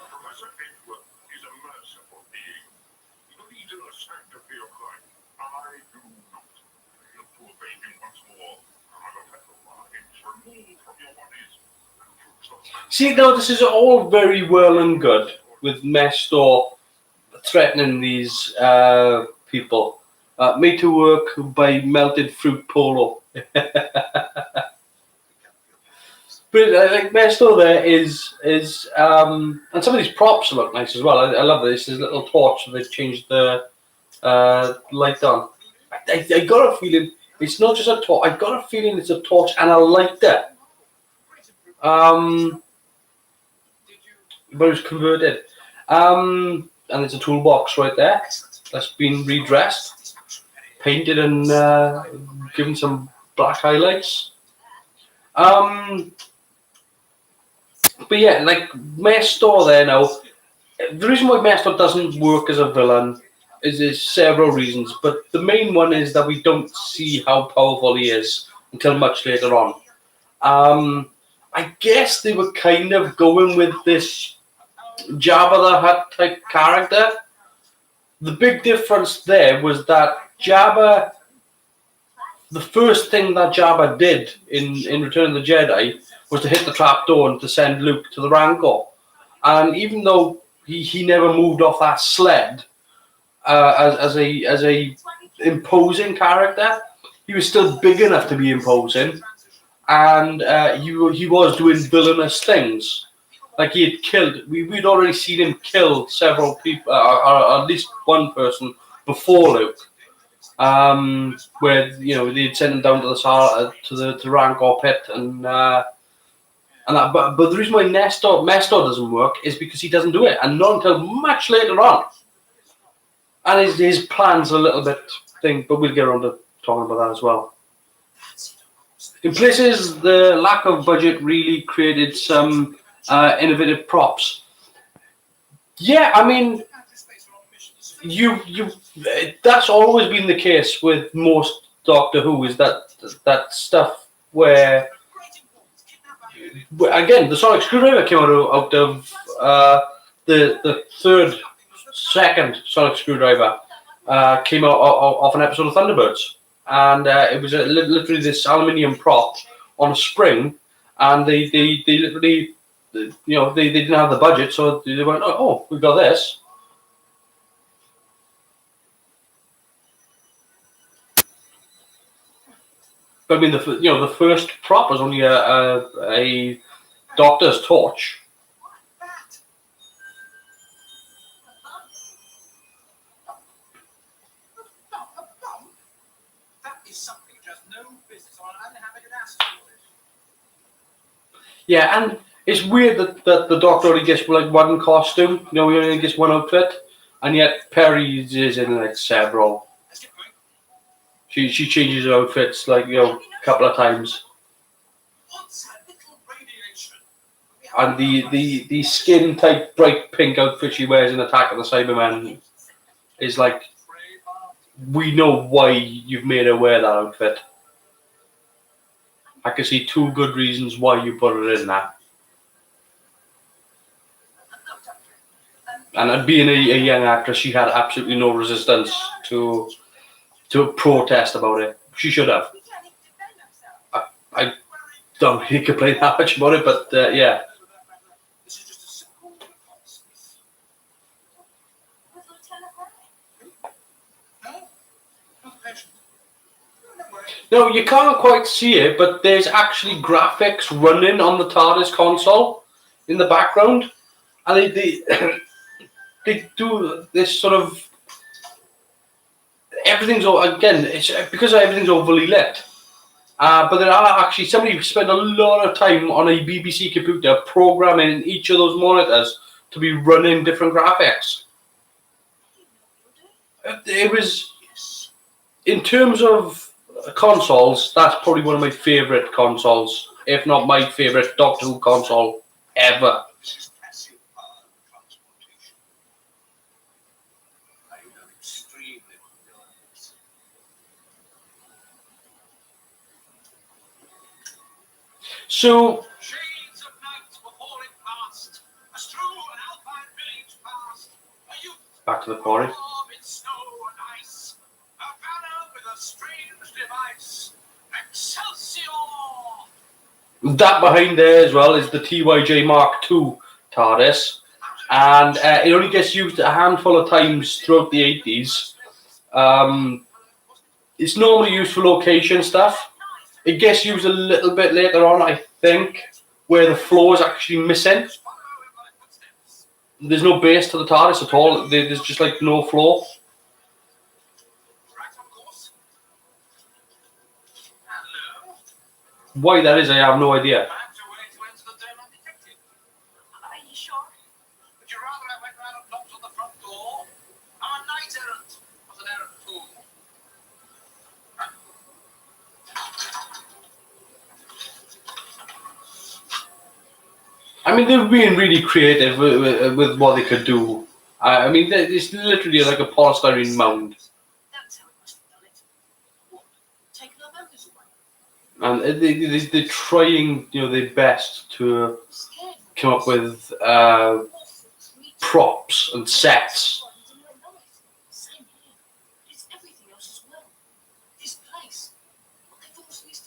Professor Edward is a merciful being. He believes in the sanctity of life. I do not. The poor baby once more. Another metal lines removed from your bodies. See, now this is all very well and good with Mestor threatening these people. Made to work by melted fruit polo. But like Mestor there is and some of these props look nice as well. I love this. This little torch that they've changed the light on. I got a feeling it's not just a torch. I got a feeling it's a torch and a lighter. But it was converted. And there's a toolbox right there that's been redressed, painted, and given some black highlights. But yeah, like Mestor there now. The reason why Mestor doesn't work as a villain is several reasons, but the main one is that we don't see how powerful he is until much later on. I guess they were kind of going with this Jabba the Hutt type character. The big difference there was that Jabba, the first thing that Jabba did in Return of the Jedi was to hit the trapdoor and to send Luke to the Rancor. And even though he never moved off that sled as a imposing character, he was still big enough to be imposing, and he was doing villainous things. Like he had killed, we'd already seen him kill several people, or at least one person before Luke. Where they'd send him down to the Rancor pit and that. But the reason why Mestor doesn't work is because he doesn't do it, and not until much later on. And his plan's a little bit thing, but we'll get around to talking about that as well. In places, the lack of budget really created some innovative props. Yeah, I mean, that's always been the case with most Doctor Who, is that stuff where, again, the sonic screwdriver came out of the second sonic screwdriver came out of an episode of Thunderbirds, and it was literally this aluminium prop on a spring, and they literally, they didn't have the budget, so they went, oh, we got this. But I mean, the first prop was only a doctor's torch. Yeah, and it's weird that the Doctor only gets like one costume. He only gets one outfit, and yet Perry is in like several. She changes her outfits like a couple of times. And the skin type bright pink outfit she wears in Attack of the Cybermen is like, we know why you've made her wear that outfit. I can see two good reasons why you put her in that. And being a young actress, she had absolutely no resistance to a protest about it. She should have. I don't really complain that much about it, but yeah. No, you can't quite see it, but there's actually graphics running on the TARDIS console in the background, and they they do this sort of everything's again. It's because everything's overly lit. But there are actually somebody spent a lot of time on a BBC computer programming each of those monitors to be running different graphics. It was, in terms of consoles, that's probably one of my favourite consoles, if not my favourite Doctor Who console ever. So, back to the quarry. That behind there as well is the TYJ Mark II TARDIS, and it only gets used a handful of times throughout the 80s. It's normally used for location stuff. It gets used a little bit later on, I think, where the floor is actually missing. There's no base to the TARDIS at all. There's just like no floor. Why that is, I have no idea. I mean, they've been really creative with what they could do. I mean, it's literally like a polystyrene mound. And they're trying, their best to come up with props and sets.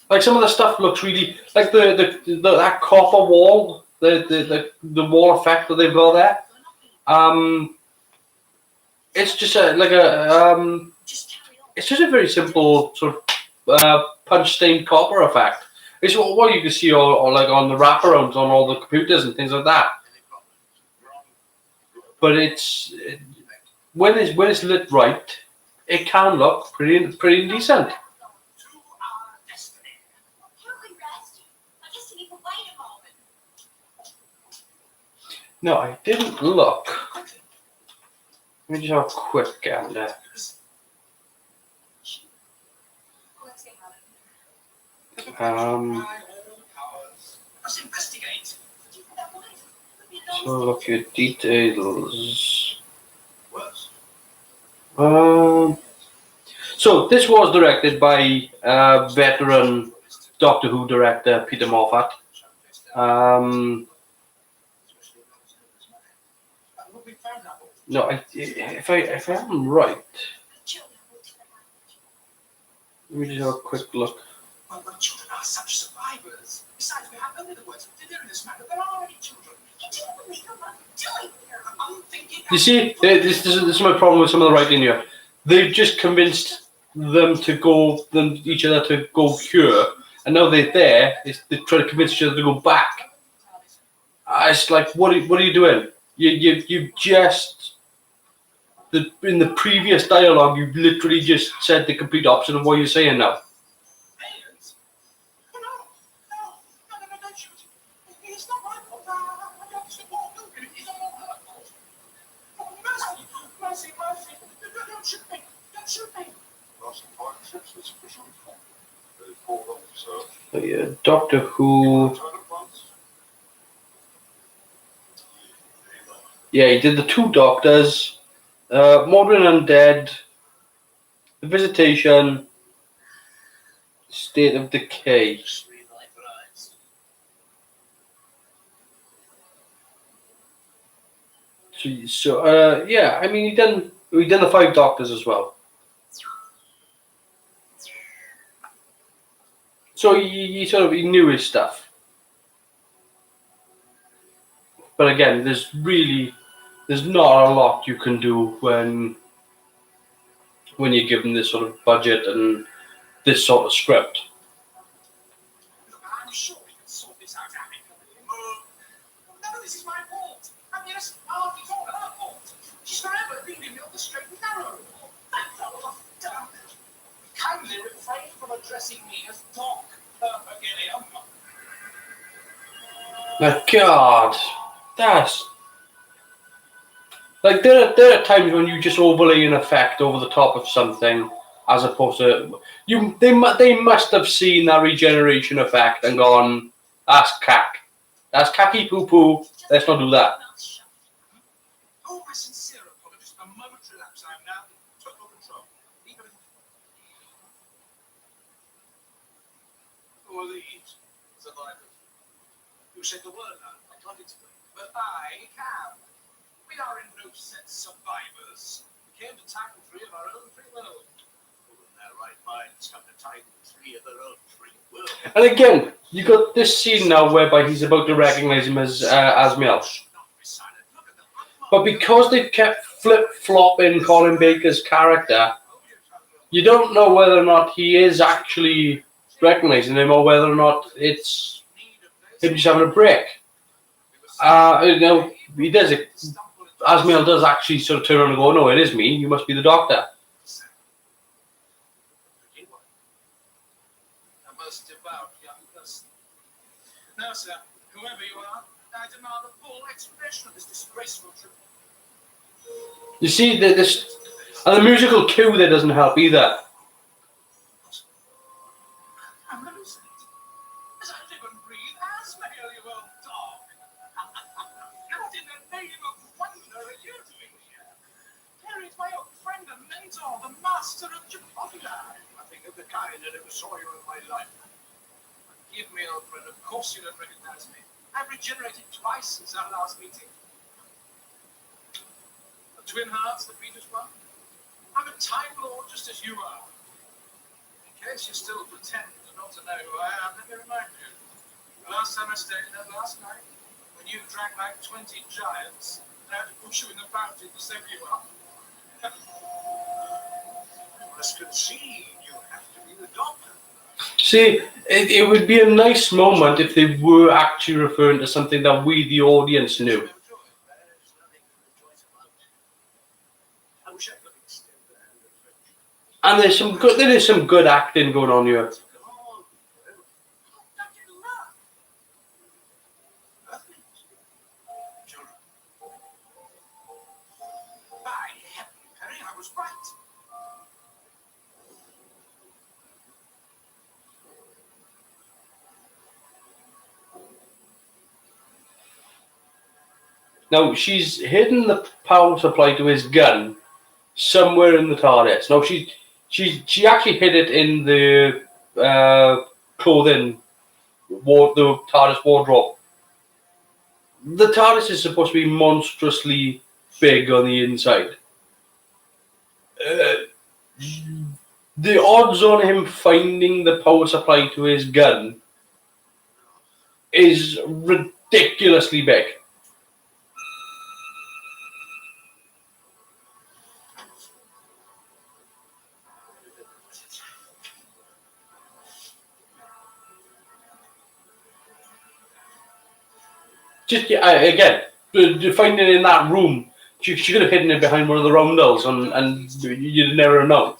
Like some of the stuff looks really like that copper wall, the wall effect that they've got there. It's just it's just a very simple sort of punch stained copper effect. It's what you can see or like on the wraparounds on all the computers and things like that. But when it's lit right, it can look pretty decent. No, I didn't look. Let me just have a quick gander. So look at details. So this was directed by veteran Doctor Who director Peter Moffat. No, if I am right, let me just have a quick look. Well, children are such survivors. Besides, we have only the words of dinner in this matter. There are any children. You do believe what I'm doing here. I'm thinking. You see, this is my problem with some of the writing here. They've just convinced each other to go here, and now they're there. They try to convince each other to go back. It's like, what are you doing? You just in the previous dialogue, you literally just said the complete opposite of what you're saying now. Yeah, Doctor Who. Yeah, he did the two Doctors, Modern Undead, The Visitation, State of Decay. So yeah, I mean, he done the Five Doctors as well. So he knew his stuff. But again, there's not a lot you can do when you're given this sort of budget and this sort of script. I'm sure we can sort this out amicably. None of this is my fault. And yes, half it's all her fault. She's forever leading me on the straight and narrow. Kindly refrain from addressing me as Doc Gilliam. My God, that's like there are times when you just overlay an effect over the top of something, as opposed to they must have seen that regeneration effect and gone, that's that's cacky poo poo. Let's not do that. Oh, my sincere apologies. A momentary lapse. I am now in total control. Even who are these survivors? You said the word now. I can't explain, but I can. We are in no sense survivors. We came to tackle three of our own free will. Who in their right minds come to tackle three of their own free will? And again, you got this scene now whereby he's about to recognize him as Asmiel. But because they've kept flip-flopping Colin Baker's character, you don't know whether or not he is actually recognizing him or whether or not it's him just having a break. He does it. Asmiel does actually sort of turn around and go, "No, it is me. You must be the Doctor." A most devout young person. Now, sir, whoever you are, I demand a full explanation of this disgraceful trip. You see, and the musical cue there doesn't help either. I'm hallucinating. As I live and breathe, Asmiel, you old dog. What in the name of wonder are you doing here? Perry's my old friend and mentor, the master of Japonica. Nothing of the kind. I never saw you in my life. Give me, old friend. Of course you don't recognize me. I've regenerated twice since our last meeting. The twin hearts that beat as one. I'm a Time Lord just as you are. In case you still pretend not to know who I am, let me remind you. The last time I stayed there last night, when you drank like 20 giants, and I had to push you in the fountain to save you up. You must concede you have to be the Doctor. See, it would be a nice moment if they were actually referring to something that we, the audience, knew. And there is some good acting going on here. By heaven, Perry, I was right. Now, she's hidden the power supply to his gun somewhere in the TARDIS. Now, she actually hid it in the clothing, the TARDIS wardrobe. The TARDIS is supposed to be monstrously big on the inside. The odds on him finding the power supply to his gun is ridiculously big. Just again, finding it in that room, she could have hidden it behind one of the roundels, and you'd never know.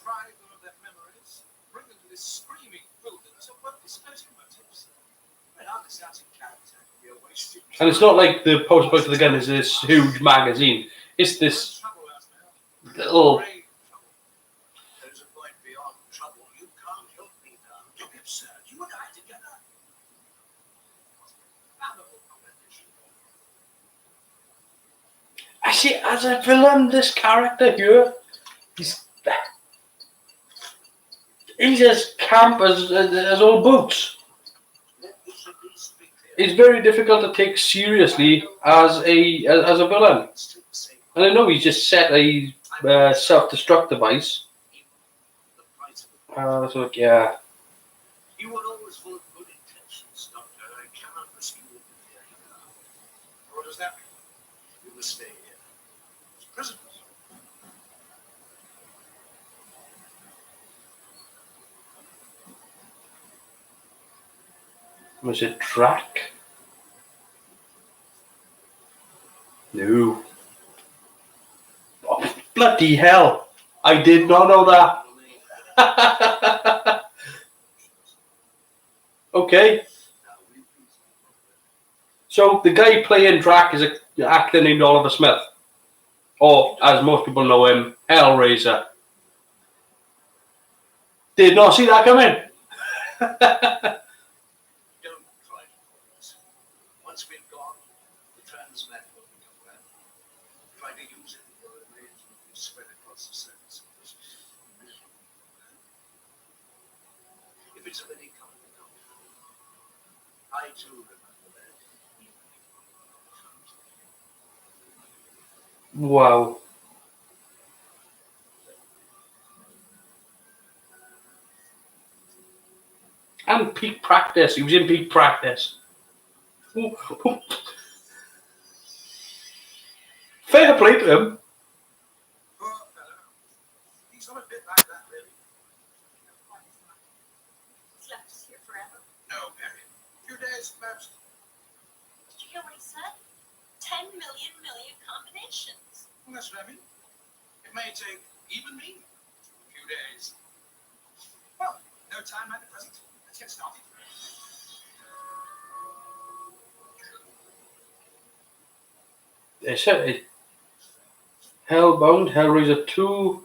And it's not like the poster book of the gun is this huge magazine. It's this little. There's a point beyond trouble. You can't help me now. Don't be absurd. You and I together. see, as a villain, this character here, he's as camp as all boots. It's very difficult to take seriously as a villain. And I know he's just set a self-destruct device. So yeah. You were always full of good intentions, Doctor. I cannot risk you in here now. What does that mean? You will stay here as prisoners. Was it Drac? No. Oh, bloody hell! I did not know that. Okay. So the guy playing Drac is an actor named Oliver Smith. Or, as most people know him, Hellraiser. Did not see that coming. Don't try to pause. Once we're gone, the transmat will become well. Try to use it in your rage and you spread across the surface of this miserable planet. If it's already come to come, I too remember that evening on the Wow. And peak practice. He was in peak practice. Fair play to him. Poor fellow. He's not a bit like that, really. He's left us here forever. No, Mary. A few days most. Did you hear what he said? 10 million combinations. Well, that's what I mean. It may take even me a few days. Well, no time like the present. Let's get started. It's Hellbound, Hellraiser 2,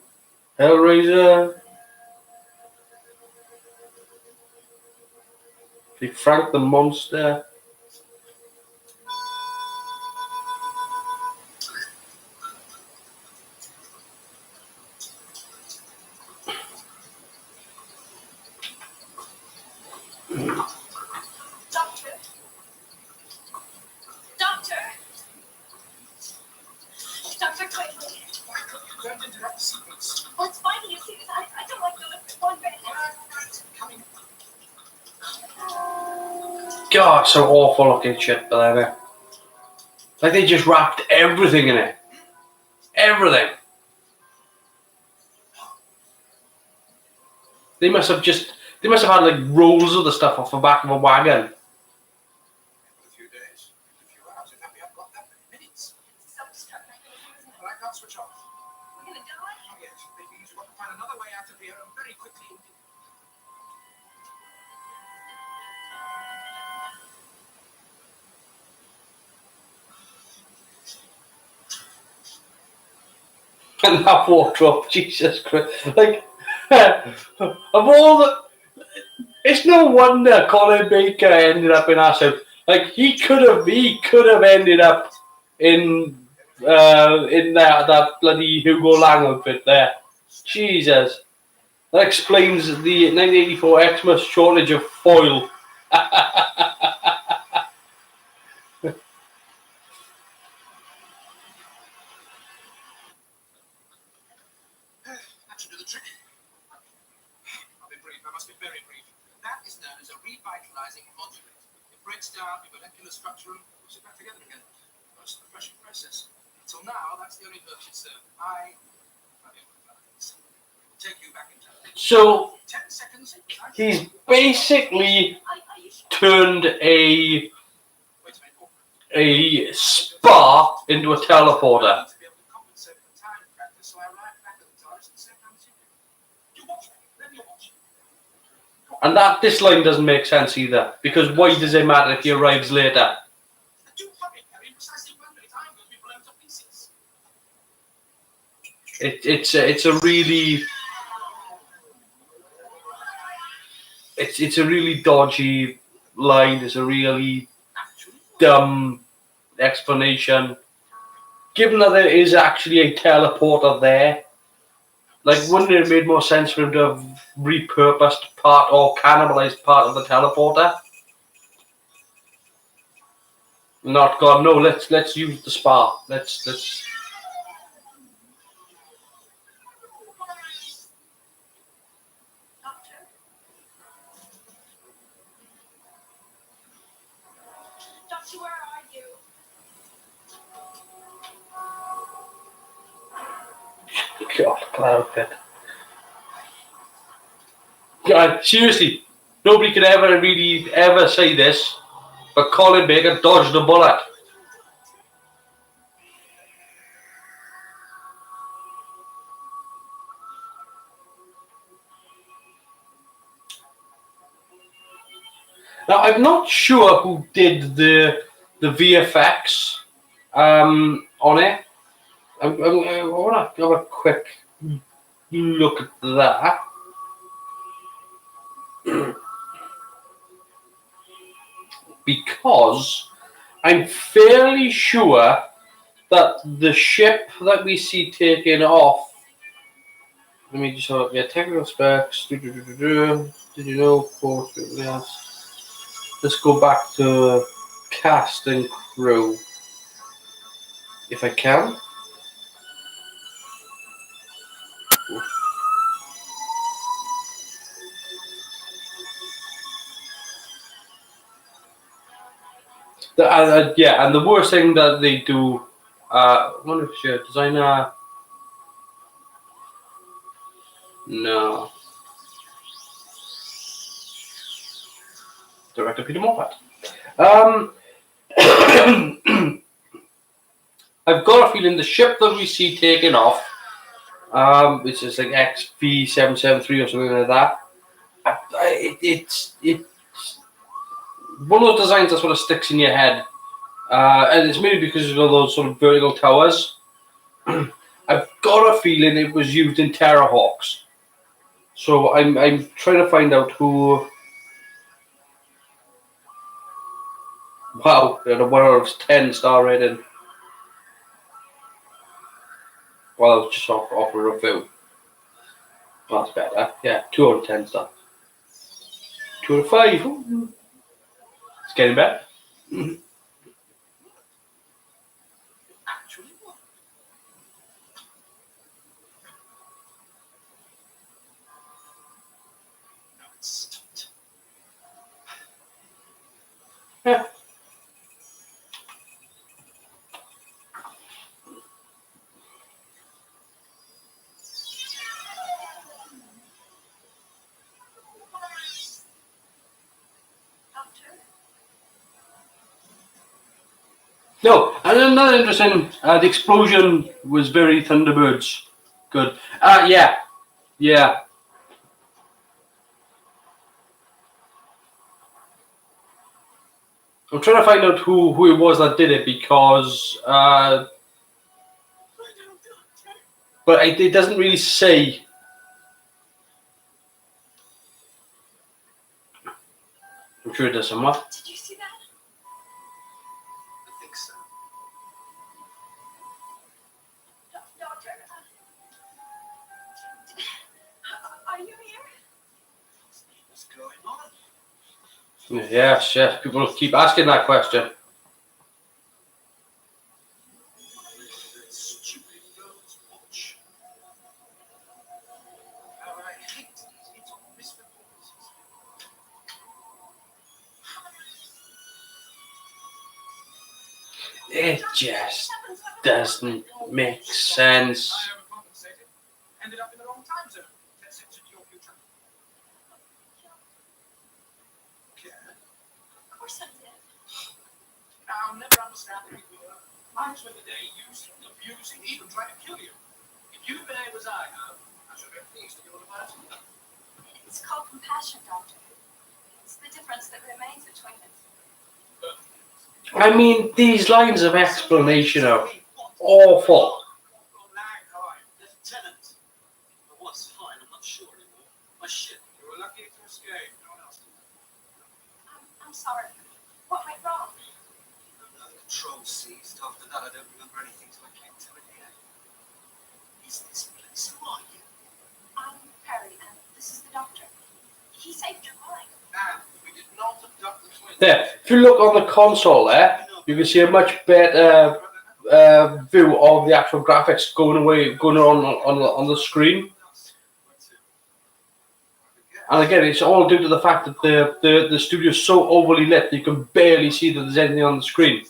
Hellraiser. Big Frank the Monster. Doctor? Doctor? Dr. Quigley. Don't interrupt the sequence. Oh, it's fine, you see, I don't like the one bit. Right, coming. God, so awful looking shit, but anyway. Like they just wrapped everything in it. Everything. They must have had like rolls of the stuff off the back of a wagon. A few days, a few hours. In fact, we haven't got that many minutes. Self-destruct mechanism, isn't it? Well, I can't switch off. We're gonna die. Oh, yes, maybe you've got to find another way out of here and very quickly. And that wardrobe, Jesus Christ. Like, of all the... It's no wonder Colin Baker ended up in acid. Like, he could have ended up in that bloody Hugo Lang outfit there. Jesus. That explains the 1984 Xmas shortage of foil. That should do the trick. I'll be brief. I must be very brief. That is known as a revitalizing modulate. It breaks down the molecular structure and puts it back together again. Most refreshing process. Until now, that's the only purpose it served. I will take you back in time. So 10 seconds. he's basically Are you sure? turned a Wait a minute. a spa into a teleporter. To be able to compensate for time factor, so I arrived back at the TARDIS at the same time as you did. You watch me. Let me watch. And that this line doesn't make sense either, because why does it matter if he arrives later? Do hurry, Harry. In precisely 1 minute, I'm going to be blown to pieces. It's a really it's a really dodgy line. It's a really dumb explanation. given that there is actually a teleporter there, like, wouldn't it have made more sense for him to have repurposed part or cannibalized part of the teleporter? Not gone. No, let's use the spa. Let's. Doctor? Doctor, where are you? God, cloud pit. God, seriously, nobody could ever really ever say this, but Colin Baker dodged a bullet. Now, I'm not sure who did the VFX on it. I want to have a quick look at that. Because I'm fairly sure that the ship that we see taking off. Let me just have technical specs. Did you know? Quote, yes. Let's go back to cast and crew, if I can. Yeah, and the worst thing that they do, I wonder if she designer. No. Director Peter Moffat. I've got a feeling the ship that we see taking off, which is like XV773 or something like that, it's one of those designs that sort of sticks in your head. And it's maybe because of all those sort of vertical towers. I've got a feeling it was used in Terrorhawks. So I'm trying to find out who. Wow, the 1 out of 10 star rating. Well, just off a review. That's better. Yeah, 2 out of 10 star. 2 out of 5. Ooh. It's getting better. Actually, what? No, it's stopped. Yeah. Doctor? No, and another interesting. The explosion was very Thunderbirds. Good. Yeah. I'm trying to find out who it was that did it because, but it doesn't really say. I'm sure it does somewhat. Did you see that? I think so. Doctor? Are you here? What's going on? Yes. People keep asking that question. Stupid girl's watch. How I hate these little misreports. It just doesn't make sense. I overcompensated. Ended up in the wrong time zone. That's it to your future. Care? Of course I did. I'll never understand who you were. I spent the day using, abusing, even trying to kill you. If you'd behaved as I have, I should have been pleased to your advice. It's called compassion, Doctor. It's the difference that remains between us. I mean, these lines of explanation are awful. Lieutenant. I was fine, I'm not sure anymore. My ship. You were lucky to escape. No one else did. I'm sorry. What went wrong? The control seized. After that, I don't remember anything till I came There, if you look on the console there, you can see a much better view of the actual graphics going on the screen. And again, it's all due to the fact that the studio is so overly lit that you can barely see that there's anything on the screen.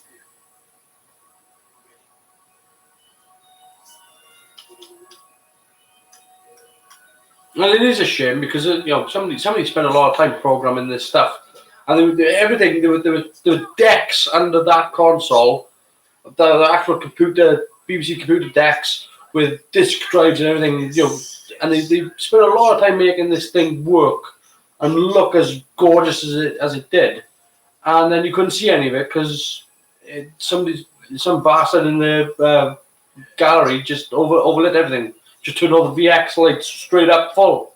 And it is a shame because somebody spent a lot of time programming this stuff, and there were decks under that console, the actual computer, BBC computer decks with disk drives and everything, and they spent a lot of time making this thing work and look as gorgeous as it did, and then you couldn't see any of it because some bastard in the gallery just overlit everything. Just turned all the VX lights straight up full.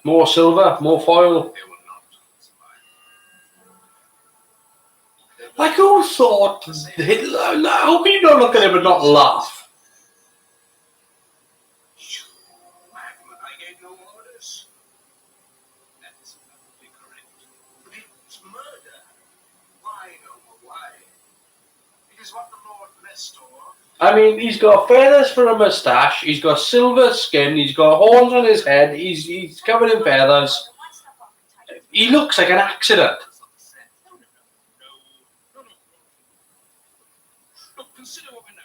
More silver, more foil. Like who thought Hitler? How can you not look at him and not laugh? I gave no orders. That is perfectly correct. But it's murder. Why, no, why? It is what the Lord Mestor. I mean, he's got feathers for a moustache. He's got silver skin. He's got horns on his head. He's covered in feathers. He looks like an accident. No. Look, consider what we know.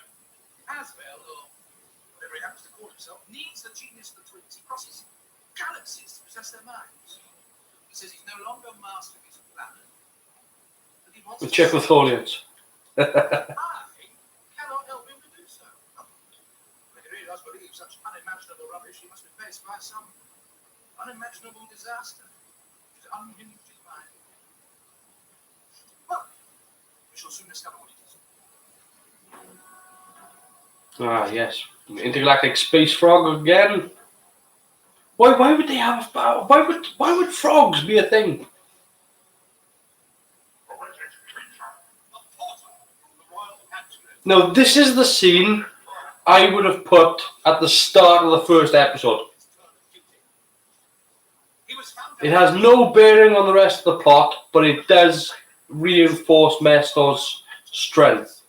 Asbel, or whatever he happens to call himself, needs the genius of the twins. He crosses galaxies to possess their minds. He says he's no longer master of his planet. But he wants The Czechoslovakians. I cannot help him to do so. If he really does believe such unimaginable rubbish, he must be faced by some unimaginable disaster to unhinge his mind. Well, we shall soon discover what it is. Ah, yes. Intergalactic space frog again. Why would they have? Why would frogs be a thing? Now, this is the scene I would have put at the start of the first episode. It has no bearing on the rest of the plot, but it does reinforce Mestor's strength.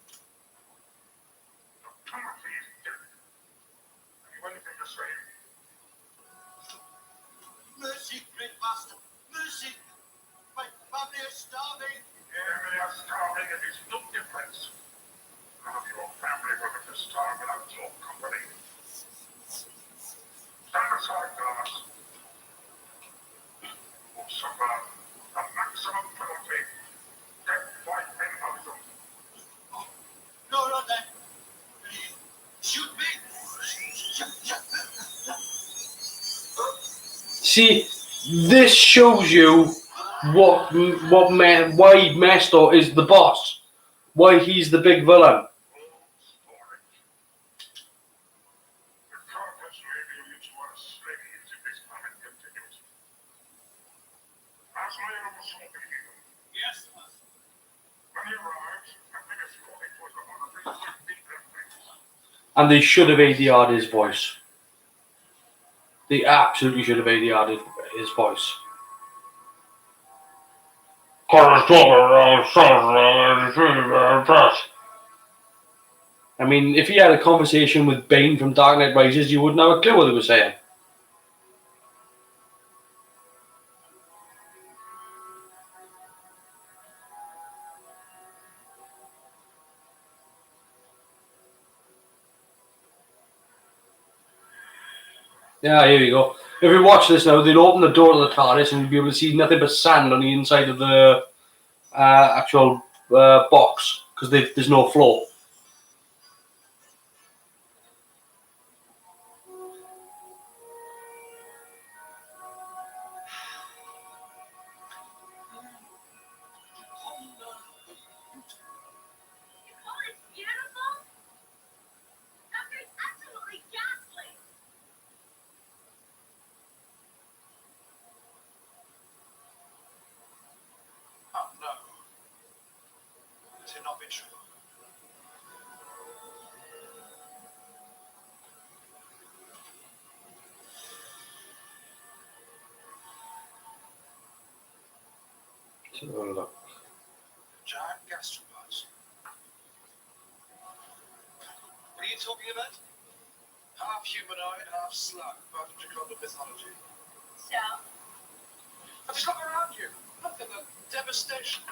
Mercy, great master, mercy! My family is starving. Yeah, they are starving. It is no difference. None of your family will have to starve without your company. Stand aside, girls. Will suffer the maximum penalty. Death by penalty. No, not that. Please, shoot me. See, this shows you why Mestor is the boss, why he's the big villain. Yes, master. When he arrived, I think it's was the one of the And they should have ADR'd his voice. They absolutely should have ADR'd his voice. I mean, if he had a conversation with Bane from Dark Knight Rises, you wouldn't have a clue what they were saying. Yeah, here we go. If we watch this now, they'd open the door to the TARDIS and you'd be able to see nothing but sand on the inside of the actual box because there's no floor. You call it beautiful? That thing's absolutely ghastly. Oh, no. It cannot be true. Look. Giant gastropods. What are you talking about? Half humanoid, half slug, part of Jacoba mythology. So, But just look around you. Look at the devastation.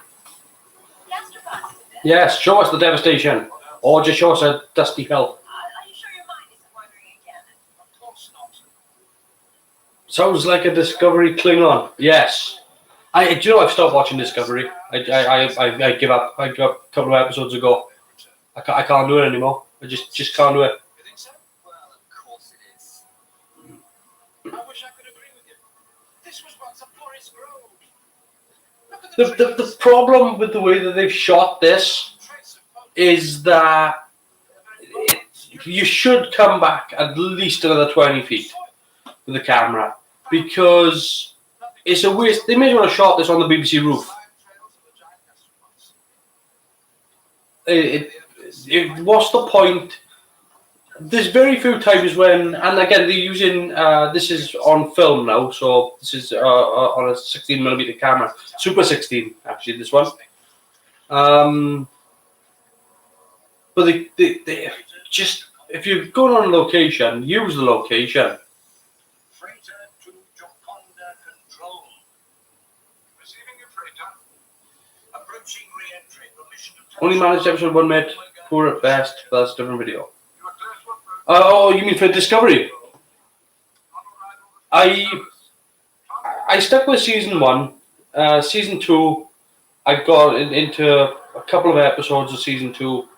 gastropods is a bit. Yes, show us the devastation. Or just show us a dusty hill. Are you sure your mind isn't wandering again? Of course not. Sounds like a Discovery Klingon. Yes. Do you know I've stopped watching Discovery? I give up. I gave up a couple of episodes ago. I can't do it anymore. I just can't do it. You think so? Well, of course it is. I wish I could agree with you. This was once a forest grove. Look at The problem with the way that they've shot this is that you should come back at least another 20 feet with the camera, because it's a waste. They may as well have shot this on the BBC roof. What's the point? There's very few times when, and again, they're using, this is on film now, so this is on a 16mm camera, Super 16 actually, this one. But they just, if you're going on location, use the location. Freighter to Joconda control. Receiving you, freighter. Approaching re-entry. Permission to Only managed episode 1 made, poor at best, but that's a different video. You are clear to approach. Oh, you mean for Discovery? I stuck with season 1. Season 2, I got into a couple of episodes of season 2.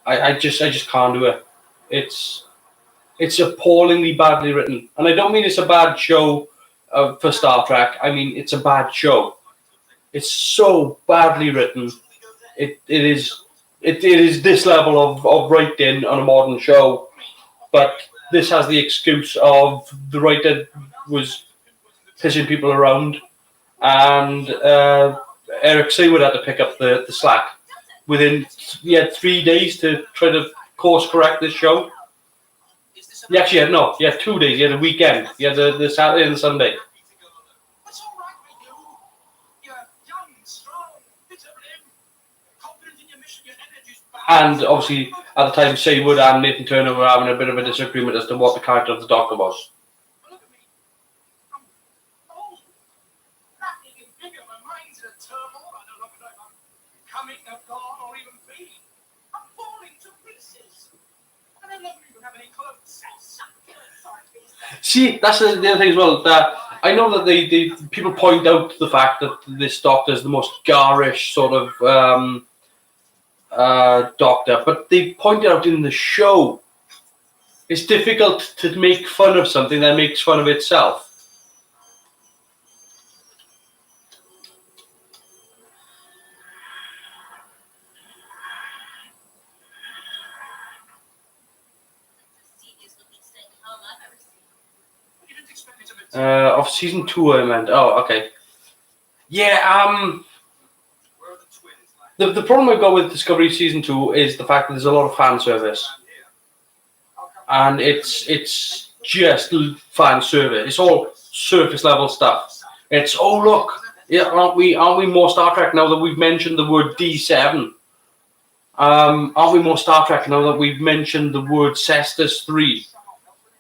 I just can't do it. It's appallingly badly written, and I don't mean it's a bad show for Star Trek. I mean it's a bad show. It's so badly written. It is this level of writing on a modern show, but this has the excuse of the writer was pissing people around, and Eric Seward had to pick up the slack. He had 3 days to try to course correct this show. He actually had 2 days. He had a weekend. He had the Saturday and the Sunday. What's all right with you? You're young, strong, bitter-limbed, confident in your mission, your energy's back. And obviously, at the time, Seywood and Nathan Turner were having a bit of a disagreement as to what the character of the Doctor was. Look at me. I'm old. Nothing is bigger. My mind's in a turmoil. I no longer know if I'm coming, have gone, or even be. I'm falling to pieces. I no longer even have any clothes. See, that's the other thing as well. That I know that they people point out the fact that this Doctor is the most garish sort of Doctor, but they point out in the show it's difficult to make fun of something that makes fun of itself. Seediest looking staying home I've ever seen. You didn't expect me to live. Of season 2, I meant. Oh, okay. Yeah. Where are the twins, like? The problem I've got with Discovery season 2 is the fact that there's a lot of fan service, and it's just fan service. It's all surface level stuff. It's look, yeah, aren't we more Star Trek now that we've mentioned the word D7? Aren't we more Star Trek now that we've mentioned the word Cestus 3?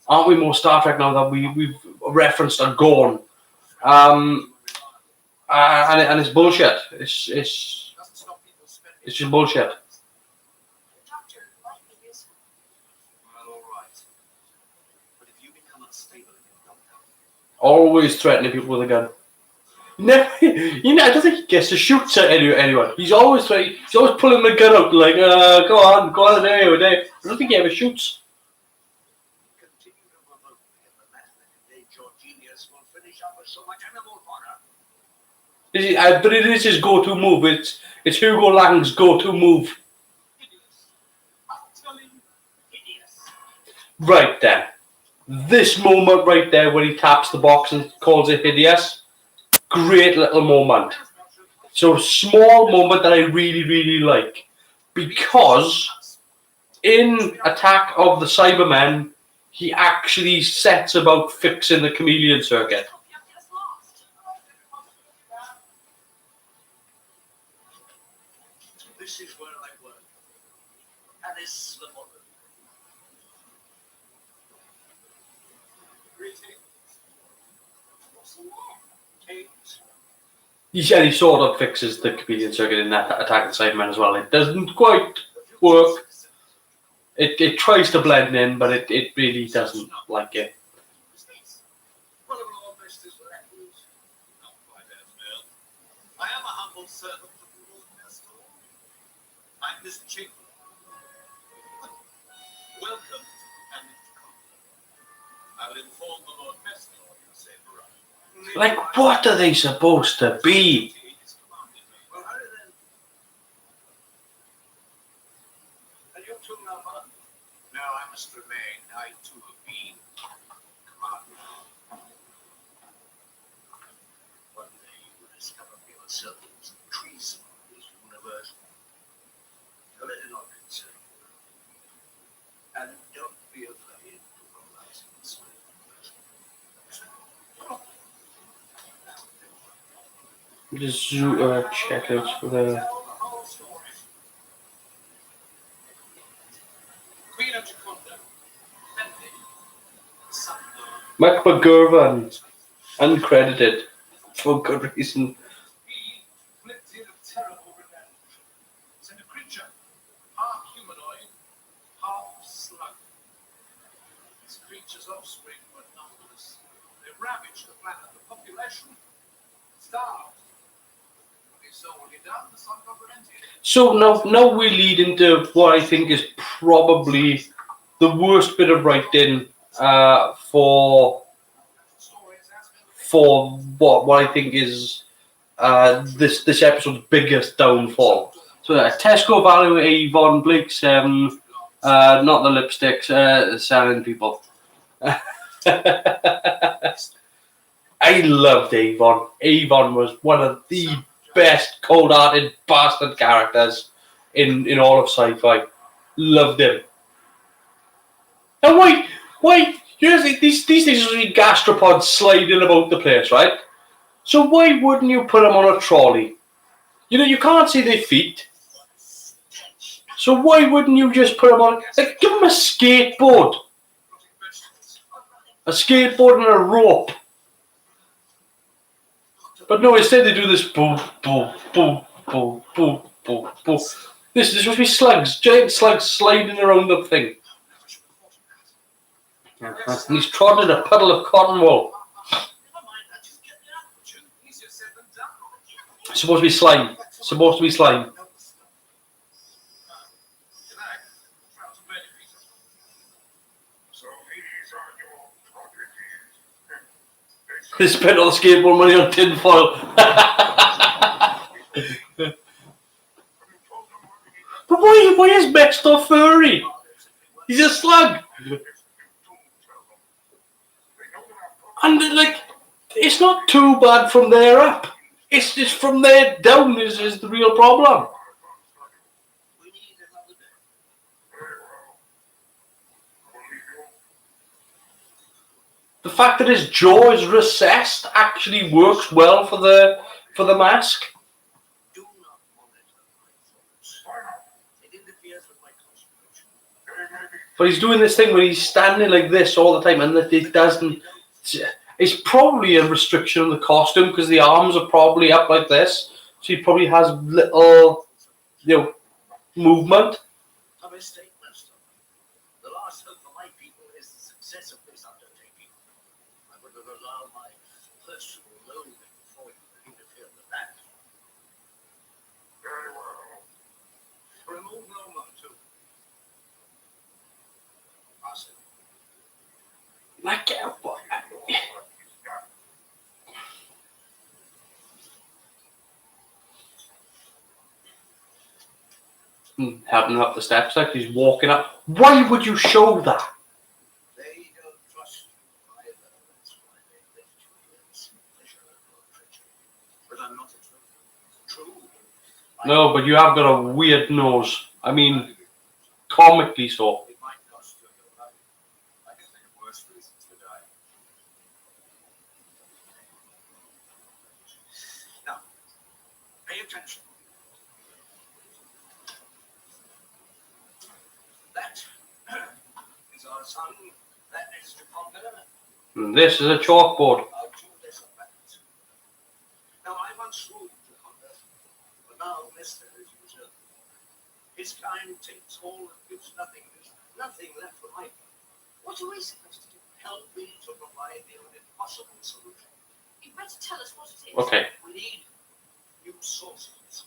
Aren't we more Star Trek now that we've referenced a Gorn? And it's bullshit. It's just bullshit. Doctor might be useful. Well, all right. But if you become unstable again, Doctor, Always threatening people with a gun. No, I don't think he gets to shoot at anyone. He's always pulling the gun out like, go on, there. I don't think he ever shoots. continue to provoke me in the manner that your genius will finish up with so much animal horror. But it is his go-to move. It's Hugo Lang's go-to move. Hideous. Utterly hideous. Right then. This moment right there when he taps the box and calls it hideous. Great little moment. So small moment that I really, really like. Because in Attack of the Cybermen, he actually sets about fixing the chameleon circuit. This is where I work. Alice the Modern. Greetings. What's in there? Kate. He sort of fixes the comedian circuit in that Attack of the Cybermen as well. It doesn't quite work. It tries to blend in, but it really doesn't like it. Who's this? One of Lord Mester's letters. Not quite as well. I am a humble servant of Lord Mestor. I'm Mr. Chamberlain. Welcome and I will inform the Lord Mestor of your safe arrival. Like, what are they supposed to be? Well, hurry then. And you too, Melba? No, I must remain. I too have been commanded. One day you will discover for yourselves that treason is universal. So let it not concern you. And don't be afraid to rise in the smoke. Just check out for the Tell the whole story. Queen of Jaconda, Bentley, son of Mac McGurvan, uncredited for good reason. he inflicted a terrible revenge. Sent a creature, half humanoid, half slug. This creature's offspring were numberless. They ravaged the planet. The population starved. What is already done, the sun comprehended. So now we lead into what I think is probably the worst bit of writing for Stories as what I think is this episode's biggest downfall. So Tesco value Avon Blake 7, not the lipsticks, selling people. I loved Avon. Avon was one of the best cold-hearted bastard characters in all of sci-fi. Loved him. And why? Usually these things are really gastropods sliding about the place, right? So why wouldn't you put them on a trolley? You know, you can't see their feet. So why wouldn't you just put them on? Like, give them a skateboard. A skateboard and a rope. But no, instead they do this boom, boom, boom, boom, boom, boom, boom. This is supposed to be slugs, giant slugs sliding around the thing. And he's trotting a puddle of cotton wool. It's supposed to be slime. It's supposed to be slime. So these are your prodigies. They spent all the skateboard money on tinfoil. But why is Mestor furry? He's a slug. And like, it's not too bad from there up. It's just from there down is the real problem. we need another day. Very well. I will leave you. The fact that his jaw is recessed actually works well for the mask. Do not monitor my thoughts. Why not? It interferes with my concentration. They may be But he's doing this thing where he's standing like this all the time, and that it doesn't. It's probably a restriction on the costume because the arms are probably up like this, so he probably has little, movement. A mistake, Mestor. The last hope for my people is the success of this undertaking. I would have allowed my personal loathing before you interfere with that. very well. Remove Loma too. Pass it. Like, helping him up the steps like he's walking up. Why would you show that? They don't trust you either. That's why they left you here to see pleasure of your treachery. But I'm not a traitor. True. No, but you have got a weird nose. I mean, comically so. It might cost you your life. I can think of worse reasons to die. Now, pay attention. And this is a chalkboard. I'll do this effect. Now, I once ruled the convert, but now Mestor is usurped. His kind takes all and gives nothing. There's nothing left for my part. What are we supposed to do? Help me to provide the only possible solution. You better tell us what it is. Okay, We need new sources.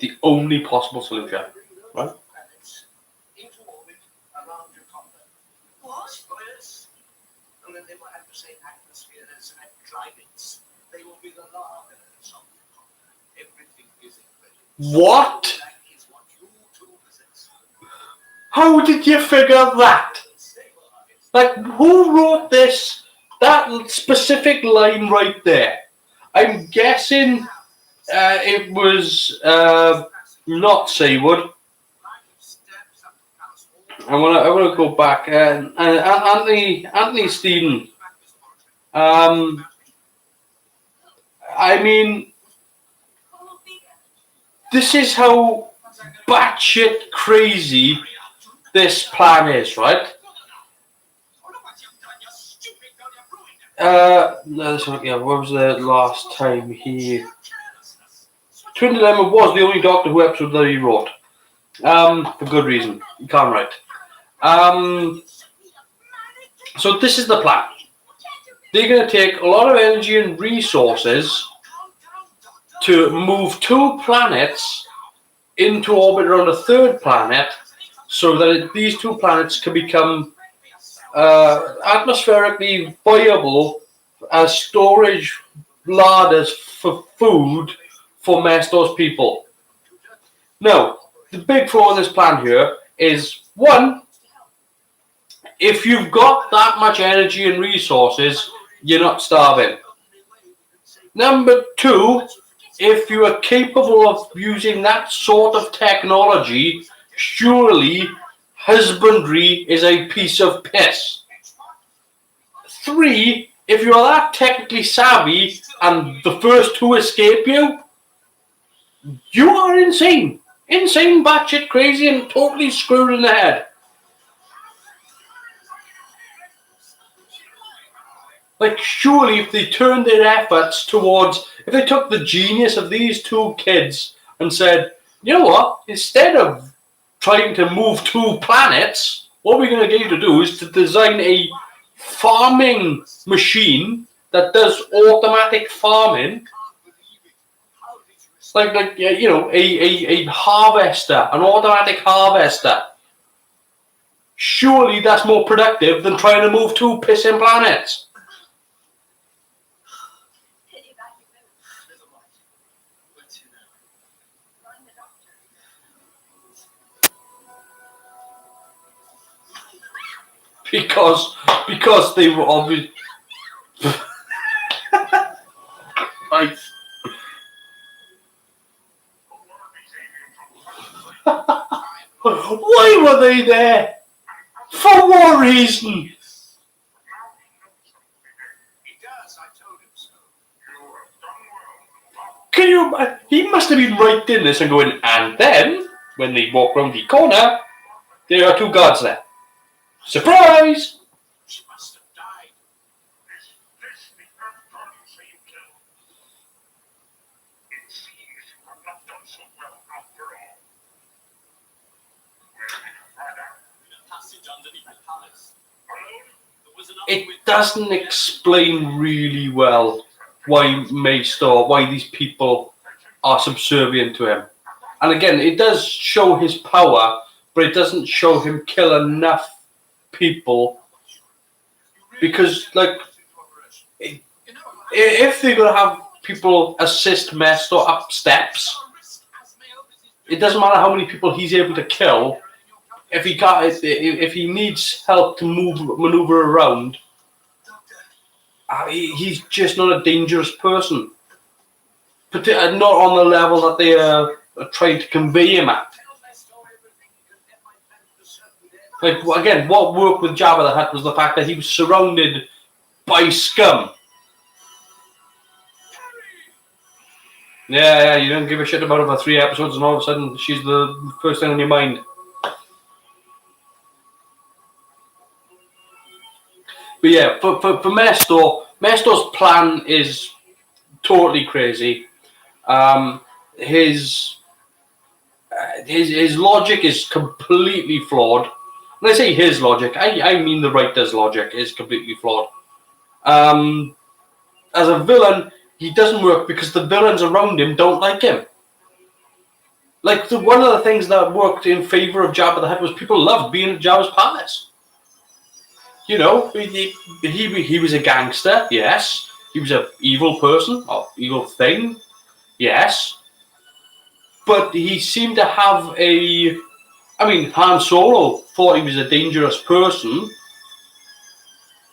the only possible solution. Right. Planets into orbit around your convert. What? Oh, yes. And then they will have the same atmosphere as climates. They will be the larvae of the convert. Everything is incredible. What? That is what you two possess. How did you figure that? Stabilize. Like, who wrote this? That specific line right there. I'm guessing it was not Seywood. I wanna go back. Anthony Stephen. I mean, Colin Baker. this is how batshit crazy this plan is, right? Yeah, what was the last time he... Twin Dilemma was the only Doctor Who episode that he wrote. For good reason. You can't write. So this is the plan. They're going to take a lot of energy and resources to move 2 planets into orbit around a 3rd planet so that these 2 planets can become atmospherically viable as storage larders for food for Mestor's people. Now, the big flaw in this plan here is, 1, if you've got that much energy and resources, you're not starving. Number 2, if you are capable of using that sort of technology, surely husbandry is a piece of piss. 3, if you're that technically savvy and the first 2 escape you, you are insane. Insane, batshit crazy, and totally screwed in the head. Like, surely if they turned their efforts towards, if they took the genius of these 2 kids and said, you know what, instead of trying to move 2 planets, what we're going to get you to do is to design a farming machine that does automatic farming, like you know, a harvester, an automatic harvester. Surely that's more productive than trying to move 2 pissing planets. Because they were obviously... Why were they there? For what reason? He does, I told him so. Can you? He must have been right in this and going, and then, when they walk round the corner, there are 2 guards there. Surprise! She must have died. Is this the Earth currency you killed? It seems you have not done so well after all. Where did you find out? In a passage underneath the palace. Alone? There was another It doesn't explain really well why Mestor, why these people are subservient to him. And again, it does show his power, but it doesn't show him kill enough people, because, like, if they're going to have people assist Mestor up steps, it doesn't matter how many people he's able to kill. If he can't, if he needs help to maneuver around, he's just not a dangerous person. Not on the level that they are trying to convey him at. Like, again, what worked with Jabba the Hutt was the fact that he was surrounded by scum. Yeah, you don't give a shit about her for 3 episodes and all of a sudden she's the first thing on your mind. But yeah, for Mestor's plan is totally crazy. His logic is completely flawed. When I say his logic, I mean the writer's logic is completely flawed. As a villain, he doesn't work because the villains around him don't like him. Like, one of the things that worked in favor of Jabba the Hutt was people loved being at Jabba's palace. You know, he was a gangster, yes. He was an evil person, or evil thing, yes. But he seemed to have a... I mean, Han Solo thought he was a dangerous person,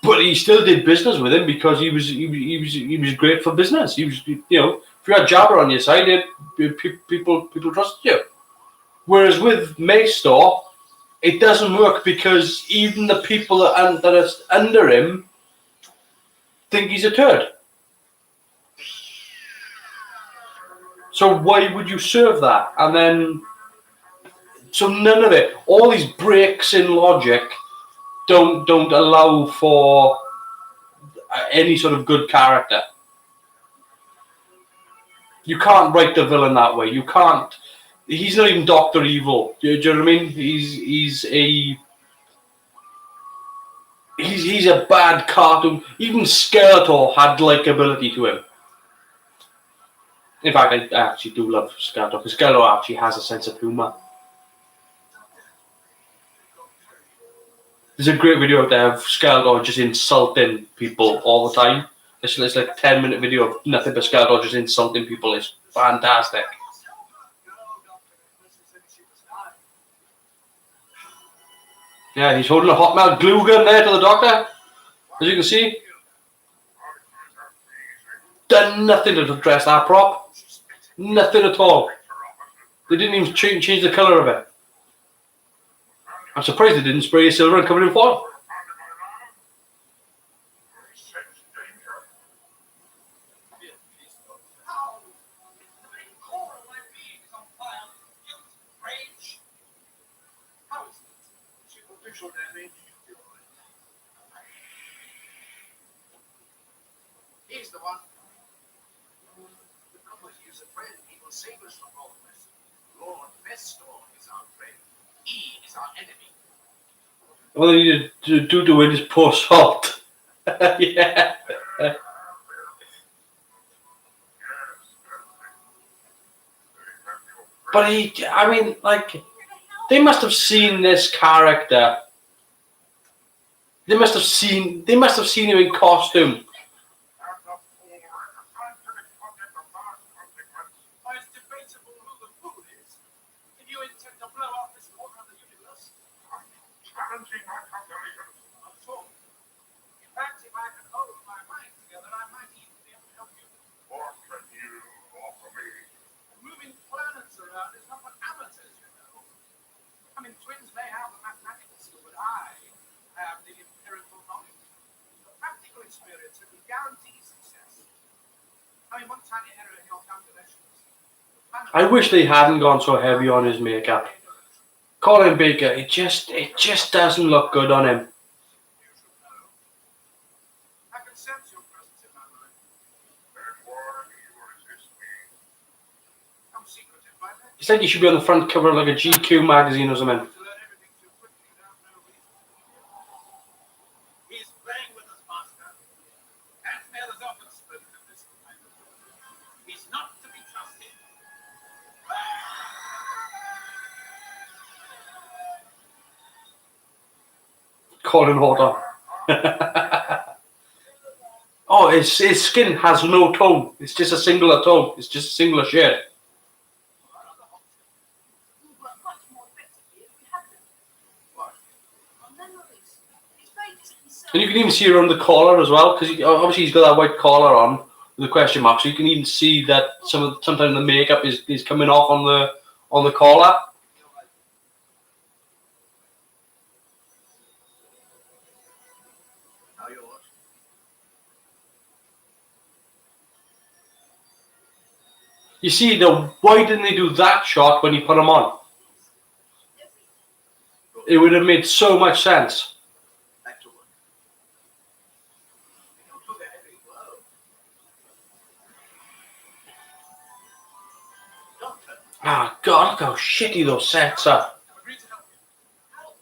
but he still did business with him because he was great for business. He was, you know, if you had Jabba on your side, people trusted you. Whereas with Mestor, it doesn't work because even the people that are under him think he's a turd. So why would you serve that? And then, so none of it, all these breaks in logic don't allow for any sort of good character. You can't write the villain that way. You can't. He's not even Dr. Evil. Do you know what I mean? He's a bad cartoon. Even Skeletor had likability to him. In fact, I actually do love Skeletor because Skeletor actually has a sense of humor. There's a great video out there of Skeletor just insulting people all the time. It's like a 10-minute video of nothing but Skeletor just insulting people. It's fantastic. Yeah, he's holding a hot melt glue gun there to the doctor. As you can see. Done nothing to address that prop. Nothing at all. They didn't even change the colour of it. I'm surprised they didn't spray silver and cover it in foil. He's the one. The problem is he's a friend. He will save us from all this. Lord Mestor is our friend. He is our enemy. All they need to do to win is pour salt. Yeah. But I mean, like, they must have seen this character. They must have seen him in costume. I wish they hadn't gone so heavy on his makeup. Colin Baker, it just doesn't look good on him. I can sense your presence in my mind. And why do you resist me? I'm secretive by that. It's like he should be on the front cover of like a GQ magazine or something. To learn everything too quickly without no reason. He's playing with us, Master. Antmail has often spoken of this kind of thing. He's not to be trusted. Colin Horton. Oh, his skin has no tone. It's just a singular tone. It's just a singular shade. And you can even see around the collar as well, because obviously he's got that white collar on with the question mark, so you can even see that sometimes the makeup is coming off on the collar. You see, though, why didn't they do that shot when he put him on? It would have made so much sense. God, look how shitty those sets are.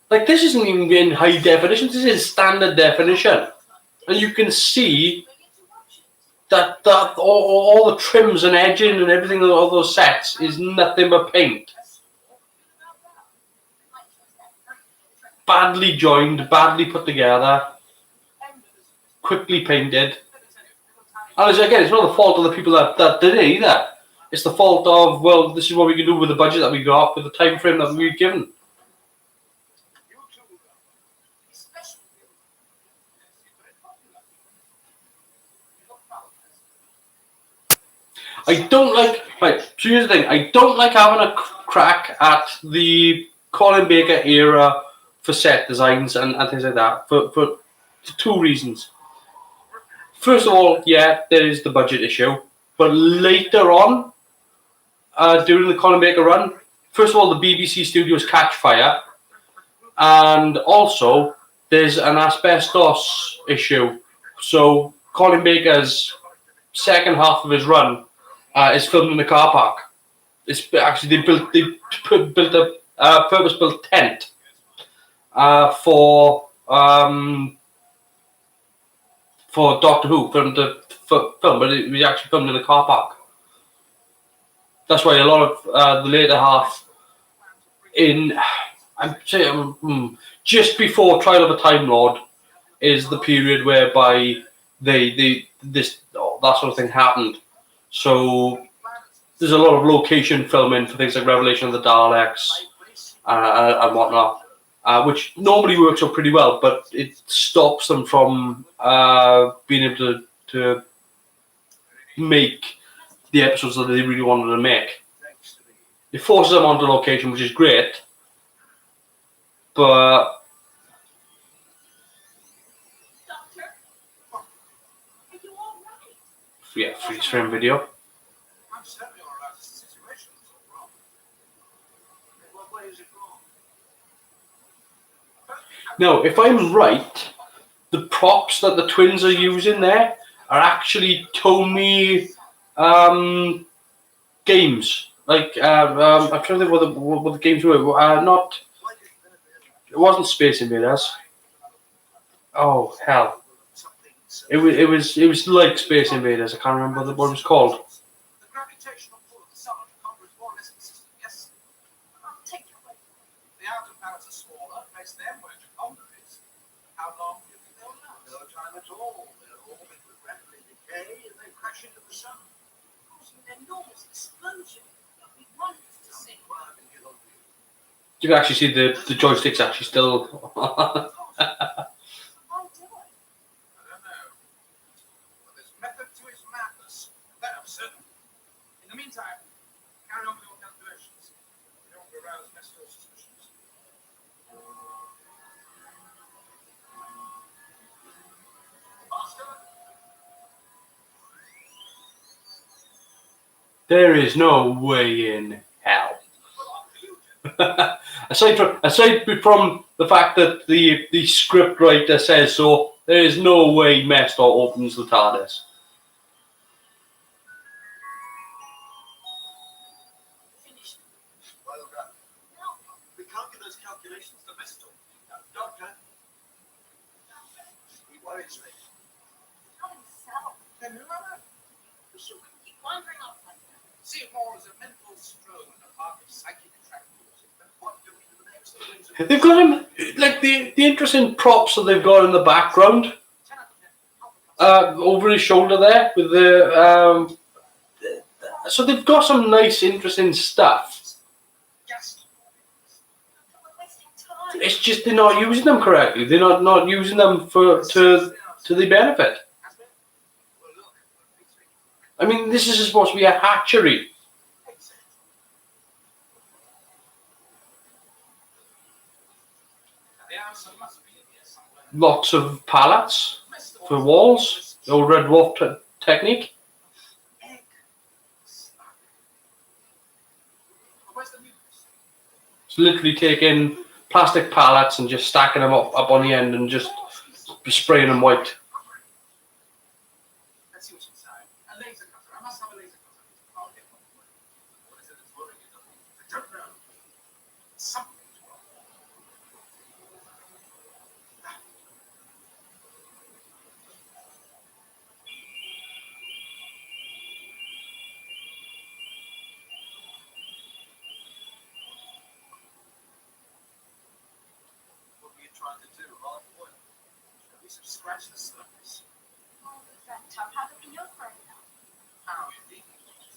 Like, this isn't even in high definition, this is standard definition. And you can see that all the trims and edging and everything of all those sets is nothing but paint. Badly joined, badly put together, quickly painted. And again, it's not the fault of the people that did it either. It's the fault of, well, this is what we can do with the budget that we got, with the time frame that we were given. I don't like, right, so here's the thing, I don't like having a crack at the Colin Baker era for set designs and things like that, for two reasons. First of all, yeah, there is the budget issue, but later on, during the Colin Baker run, first of all, the BBC studios catch fire, and also there's an asbestos issue. So Colin Baker's second half of his run is filmed in the car park. It's actually they built a purpose-built tent for Doctor Who film, but it was actually filmed in a car park. That's why a lot of the later half I'm saying just before Trial of a Time Lord is the period whereby that sort of thing happened. So there's a lot of location filming for things like Revelation of the Daleks and whatnot, which normally works out pretty well, but it stops them from being able to make the episodes that they really wanted to make. It forces them onto location, which is great, but Doctor, are you all right? yeah, freeze frame video. I'm certainly all right. The situation is all wrong. In what way is it wrong? Now, if I'm right, the props that the twins are using there are actually Tomy games. Like, I'm trying to think what the games were. It wasn't Space Invaders. Oh hell! It was like Space Invaders. I can't remember what it was called. The gravitational pull of the sun on the cover is more or less consistent. Yes, I'll take your way. the outer planets are smaller, makes them where Japonda is. How long do you think they'll last? No time at all. They'll orbit with rapidly decay and they crash into the sun. Causing an enormous explosion. It'll be wonderful to see. Well, I can get on with you. You can actually see the joysticks actually still. Why do it? I don't know. But there's method to his madness. That I'm certain. In the meantime, carry on with your calculations. You don't want to arouse Mestor's suspicions. Master? There is no way in hell. aside from the fact that the script writer says so, there is no way Mestor opens the TARDIS. Finish. Well done. We can't get those calculations to Mestor. Doctor, he worries me. Not himself. Then who am I? Wish you wouldn't keep wandering off like that. See it more as a mental stroll in the park of psychic attractions. Then what do we do next? They've got him like the interesting props that they've got in the background, over his shoulder there with the. So they've got some nice, interesting stuff. Yes. We're wasting time. It's just they're not using them correctly. They're not using them to the benefit. Well, look. I mean, this is supposed to be a hatchery. The answer must be in here somewhere. Lots of pallets for walls. The old Red Dwarf technique. Egg. Slug. Where's the mucus? It's literally taking plastic pallets and just stacking them up on the end and just spraying them white. Let's see what's inside. A laser cutter. I must have a laser cutter. I'll get one. What is it that's worrying you? Don't hard to do, hard boiled. At least scratch the surface. Oh, is that tough? How come you're throwing it out? How indeed?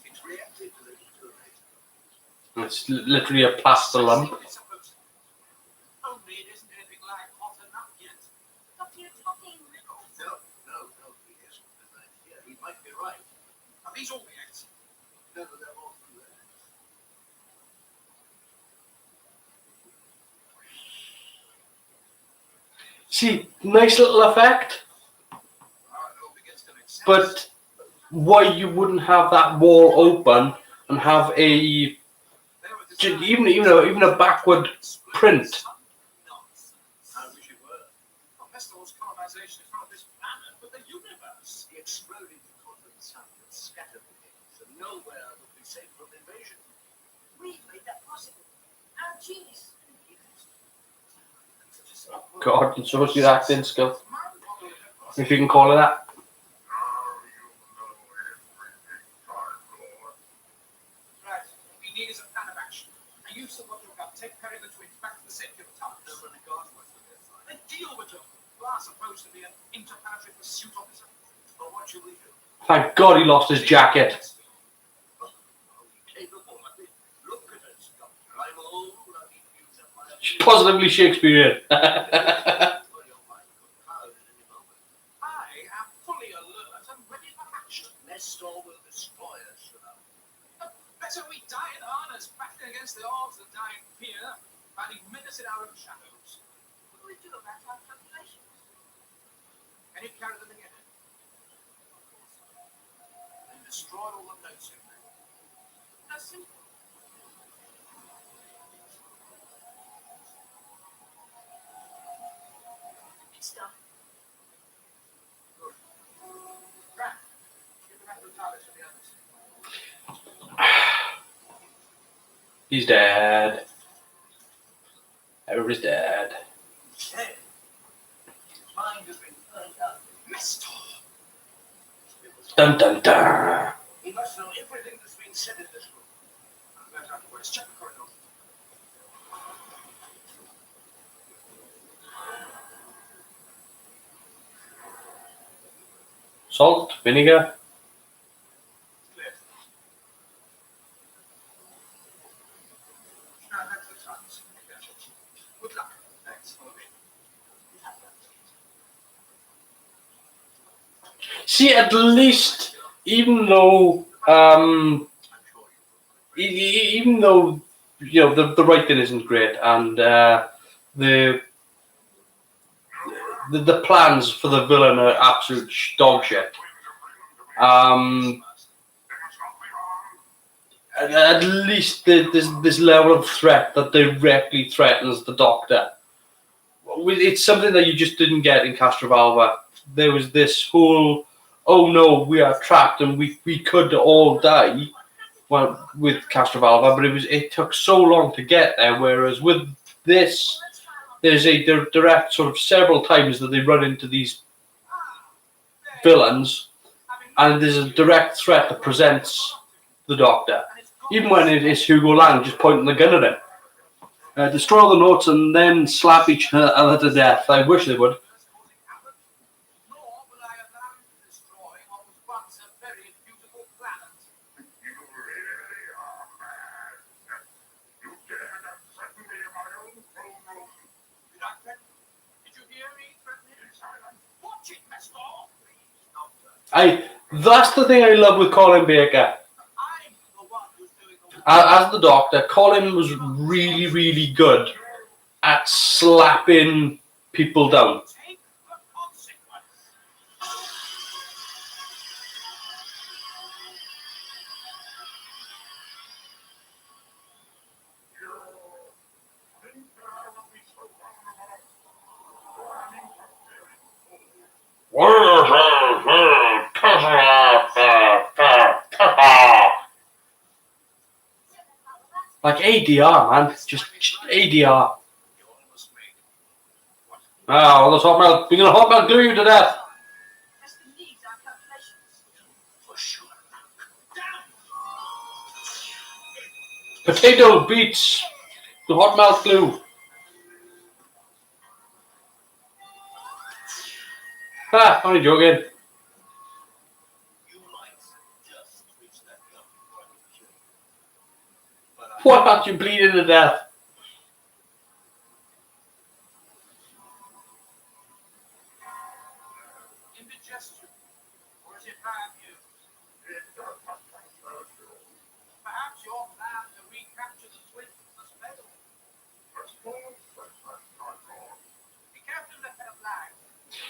It's reactive to the deteriorator. It's literally a plaster lump. It's supposed to. Only it isn't anything like hot enough yet. Doctor, you're talking in riddles. No, he isn't. Yeah, he might be right. Are these all the acts? No, they're all through there. See, nice little effect, It all begins to make sense. but why you wouldn't have that wall open and have a even a backward print? I wish it were. Well, Mestor's colonization is not this planet, but the universe. The exploding cosmic sun that scattered the things, and nowhere would be safe from invasion. We made that possible. Our genius. God, and so is your acting skill, if you can call it that. Right. What we need is a plan of action. I use the module gun. Take Perry the twins back to the circular tunnel. No one regards what's the best side. Then deal with them. You are supposed to be an interplanetary pursuit officer. But what should we do? Thank God he lost his jacket. Look at us, Doctor. I'm old. I need to use up my Positively Shakespearean. I am fully alert and ready for action. Mestor will destroy us, you know. Better we die in harness, battling against the odds than die in fear, finding minutes in our own shadows. What do we do about our calculations? Can you carry them again? And destroy all the notes in there. How simple. It's done. Good. Right. Give them back to the TARDIS for the others. He's dead. Everybody's dead. Dead. His mind has been burned out. Mestor! Dun dun dun. He must know everything that's been said in this room. Let's check the corridor. Salt, vinegar. Clear. Now that's the chance. Good luck. Thanks. Follow me. See, at least, even though, even though the writing isn't great and the plans for the villain are absolute dog shit. At least there's this level of threat that directly threatens the Doctor. It's something that you just didn't get in Castrovalva. There was this whole, oh no, we are trapped and we could all die, well, with Castrovalva, but it took so long to get there. Whereas with this, there's a direct sort of several times that they run into these villains, and there's a direct threat that presents the Doctor, even when it is Hugo Lang just pointing the gun at him. Destroy all the notes and then slap each other to death. I wish they would. Nor will I allow you to destroy what was once a very beautiful planet. You really are mad. You dare to threaten me in my own throne room. Did I threaten you? Did you hear me threatening? Be silent. Watch it, Mestor. Please, Doctor. That's the thing I love with Colin Baker. I'm the one who's doing the work. As the Doctor, Colin was really, really good at slapping people down. Take the consequence. You think that I will be so vulnerable? I'm Like ADR, man. Just ADR. You almost made it. What? Ah, all this hot milk. We're going to hot milk glue you to death. Mestor needs our calculations. For sure. Down. Potato beets. The hot milk glue. only joking. You might just reach that gun before I can kill you. But What aren't you bleeding to death? indigestion, or is it bad news? Perhaps your plan to recapture the twins has failed. Be careful in the head of lag.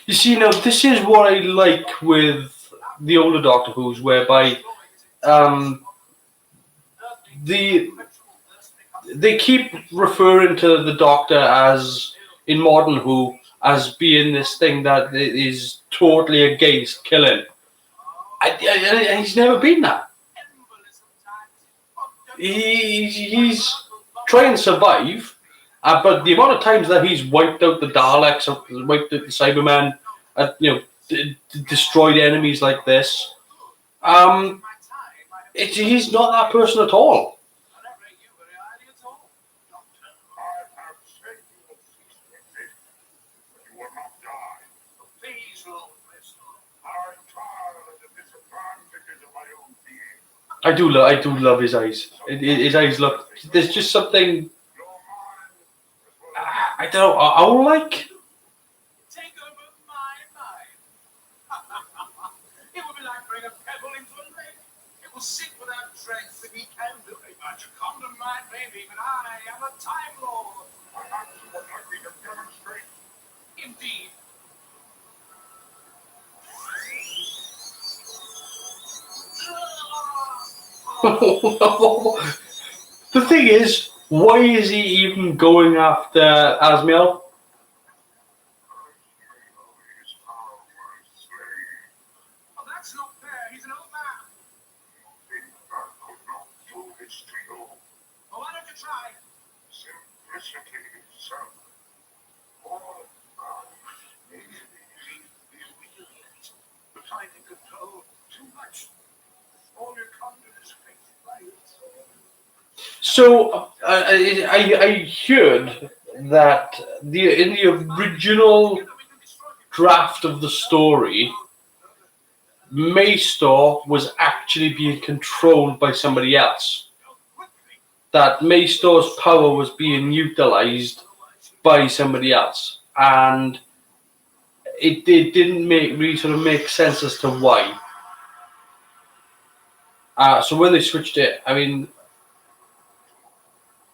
You see, now this is what I like with the older Doctor Who's, whereby they keep referring to the Doctor as in modern Who as being this thing that is totally against killing. And he's never been that. He's trying to survive, but the amount of times that he's wiped out the Daleks, wiped out the Cybermen, destroyed enemies like this, he's not that person at all. I do love his eyes. His eyes look. There's just something. I don't know. Owl-like. Take over my mind. It would be like throwing a pebble into a lake. It will sink without dregs, but he can do it. But you come to mind, maybe, but I am a Time Lord. What I think of demonstrate. Indeed. The thing is, why is he even going after Asmiel? Oh, that's not fair. He's an old man. Well, why don't you try? Simplicity, son. But I can control too much. All you come to is faith lights. So I heard that in the original draft of the story, Mestor was actually being controlled by somebody else. That Mestor's power was being utilized by somebody else, and it didn't really sort of make sense as to why. So when they switched it, I mean,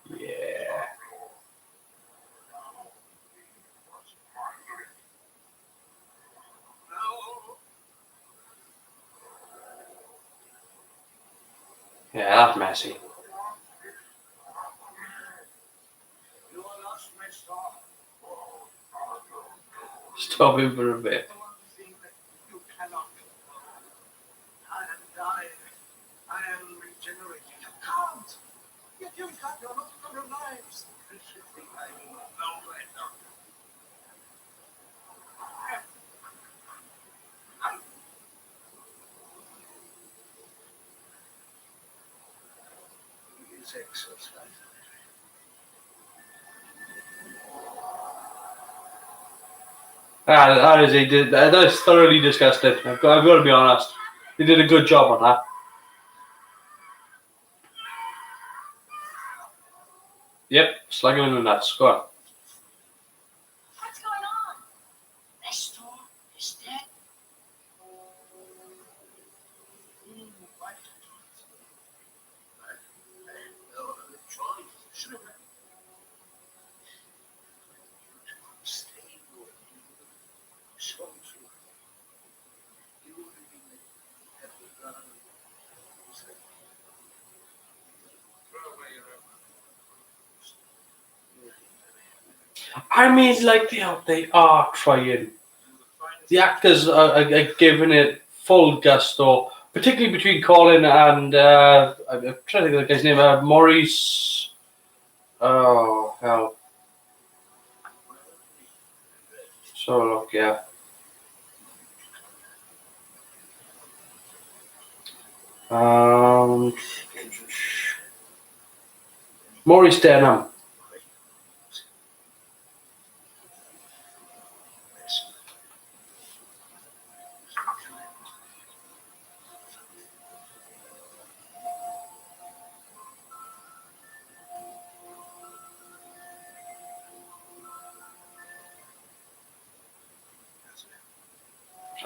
yeah. Yeah, that's messy. You are lost, Mestor. Stop him for a bit. One thing that you cannot do. I am dying. I am regenerating. You can't. Yet you've got your number of lives. This is the I know right now. He is exercising. That's thoroughly disgusting. I've got to be honest. They did a good job on that. Yep, slug him in the nuts. Go on. What's going on? Mestor is dead. Why did you do it? No, I'm trying. Should have been. Stay with you. So true. You would have been every gun. Throw away your own. I mean, like they are trying. The actors are giving it full gusto, particularly between Colin and I'm trying to think of the guy's name. Maurice. Oh hell. So look, yeah. Maurice Denham.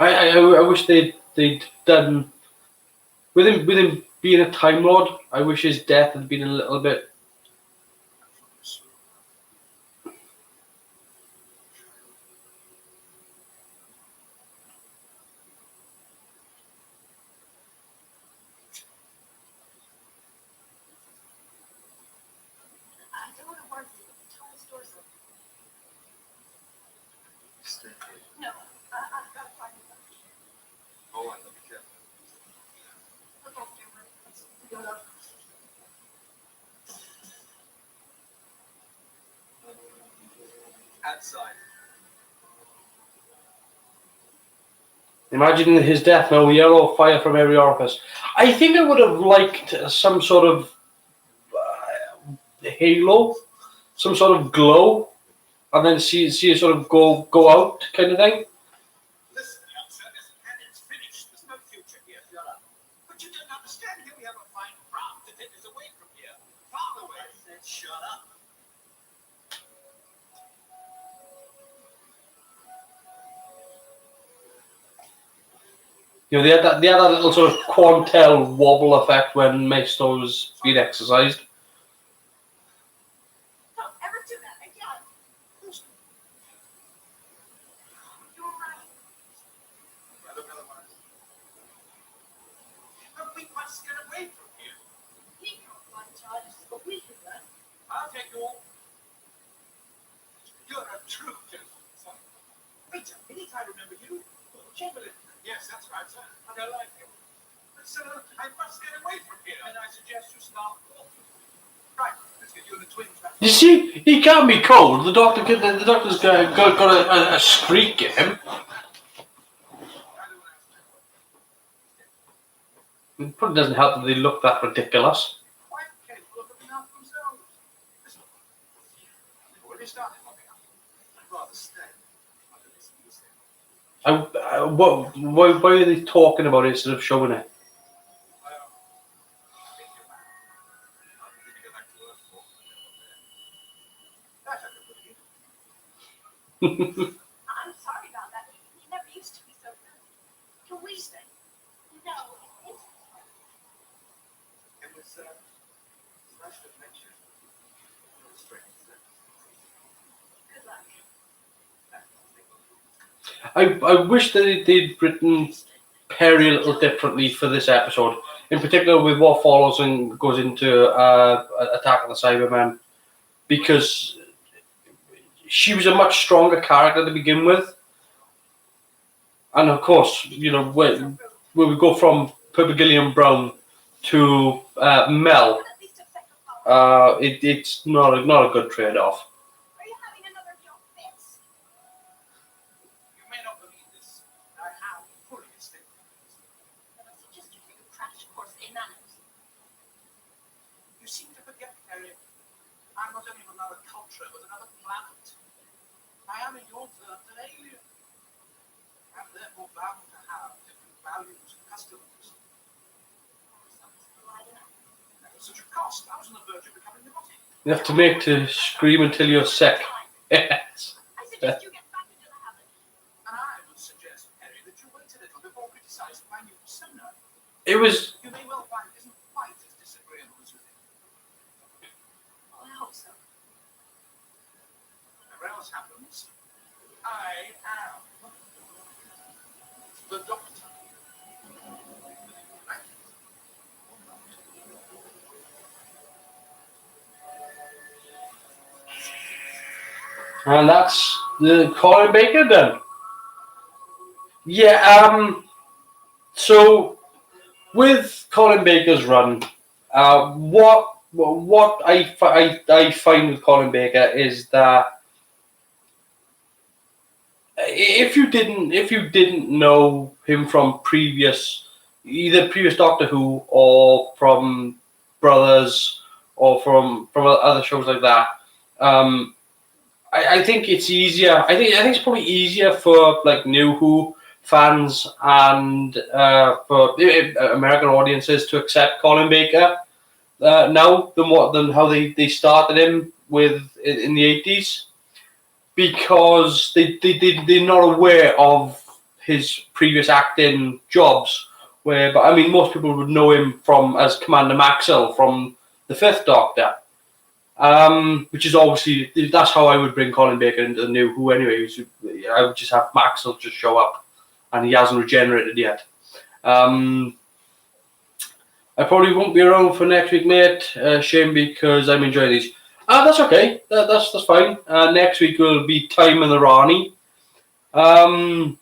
I wish they'd done with him being a Time Lord. I wish his death had been a little bit. I don't want to work with you, but tell the store's open. No, I've got to find you. Oh, I love you. Look over there, let's go up. Outside. Imagine his death now, yellow fire from every orifice. I think I would have liked some sort of halo, some sort of glow, and then see it sort of go out kind of thing. Listen, young sir, this cannon's finished. There's no future here. Shut up. But you don't understand. Here we have a fine craft to take us away from here. Far away. Shut up. You know, they had that little sort of Quantel wobble effect when Mestor was being exercised. Don't ever do that again. You're right. Rather otherwise. But we must get away from here. We can't find charges, but we can run. I'll take you all. You're a true gentleman, son. Wait a minute, I remember you. Chamberlain. Yes, that's right, sir. And I like you. But, sir, I must get away from here. And I suggest you start walking. Right, let's get you in the twins back. You see, he can't be cold. The doctor's got a streak in him. It probably doesn't help that they look that ridiculous. Quite capable of looking after themselves. Listen, they've already started looking up. I'd rather stay. I'll listen to you say. Why are they talking about it instead of showing it? Well, I think you're right. I'm going to go back to Earth for that I can believe. I'm sorry about that. You never used to be so good. Can we stay? No. It was such an adventure. It was strange. Good luck. I wish that they'd written Perry a little differently for this episode, in particular with what follows and goes into Attack of the Cybermen, because she was a much stronger character to begin with, and of course, you know, when we go from Purple Gilliam Brown to Mel, At least accept apology. it's not a good trade-off. Are you having another of your fits? You may not believe this. I have fully mistaken. Then I suggest you take a crash course in manners. You seem to forget, Perry. I'm not only from another culture, but another planet. I am, in your terms, an alien. I'm therefore bound to have different values and customs. At such a cost, I was on the verge of becoming neurotic. You have to make to scream until you're sick. Yes. I suggest you get back into the habit. And I would suggest, Perry, that you wait a little before criticizing my new persona. It was. You may well find it isn't quite as disagreeable as you think. Well, I hope so. Whatever else happens, I am the Doctor. And that's the Colin Baker done. Yeah, so with Colin Baker's run, what I find with Colin Baker is that if you didn't know him from either previous Doctor Who or from Brothers or from other shows like that, I think it's easier. I think it's probably easier for like new Who fans and for American audiences to accept Colin Baker now than how they started him with in the 80s, because they're not aware of his previous acting jobs. But I mean, most people would know him as Commander Maxwell from the Fifth Doctor, which is obviously, that's how I would bring Colin Baker into the New Who anyway. I would just have Maxwell just show up, and he hasn't regenerated yet. I probably won't be around for next week, mate. Shame, because I'm enjoying these. That's okay. That's fine. Next week will be Time and the Rani. That's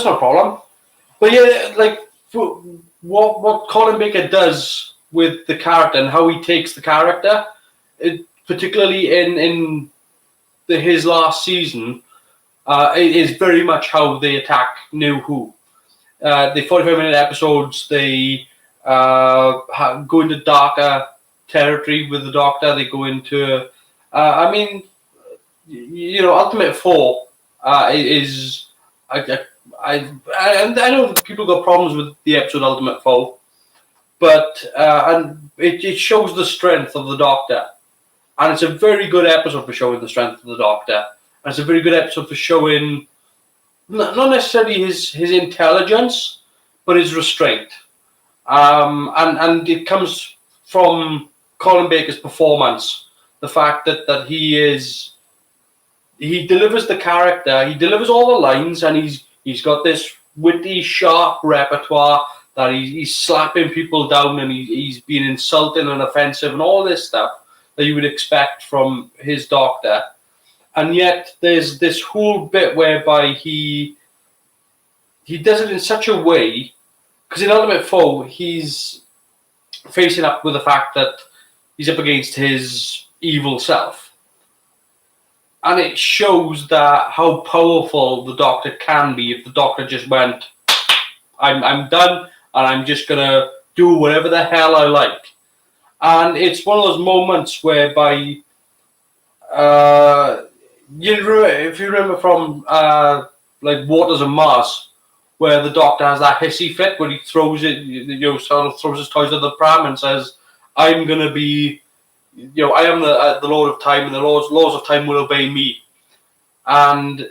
no problem. But yeah, like what Colin Baker does with the character and how he takes the character, particularly in his last season, it is very much how they attack New Who. The 45-minute episodes, they go into darker territory with the Doctor. They go into, Ultimate 4 is. I know that people got problems with the episode Ultimate 4, but and it shows the strength of the Doctor, and it's a very good episode for showing the strength of the Doctor, and it's a very good episode for showing not necessarily his intelligence, but his restraint, and it comes from Colin Baker's performance, the fact that he delivers the character, he delivers all the lines, and he's got this witty, sharp repertoire that he's slapping people down, and he's being insulting and offensive and all this stuff that you would expect from his Doctor. And yet there's this whole bit whereby he does it in such a way, because in Ultimate 4 he's facing up with the fact that he's up against his evil self. And it shows that how powerful the Doctor can be if the Doctor just went, I'm done, and I'm just going to do whatever the hell I like. And it's one of those moments whereby, if you remember from like Waters of Mars, where the Doctor has that hissy fit where he throws throws his toys at the pram and says, I'm going to be, I am the Lord of Time, and the laws of time will obey me. And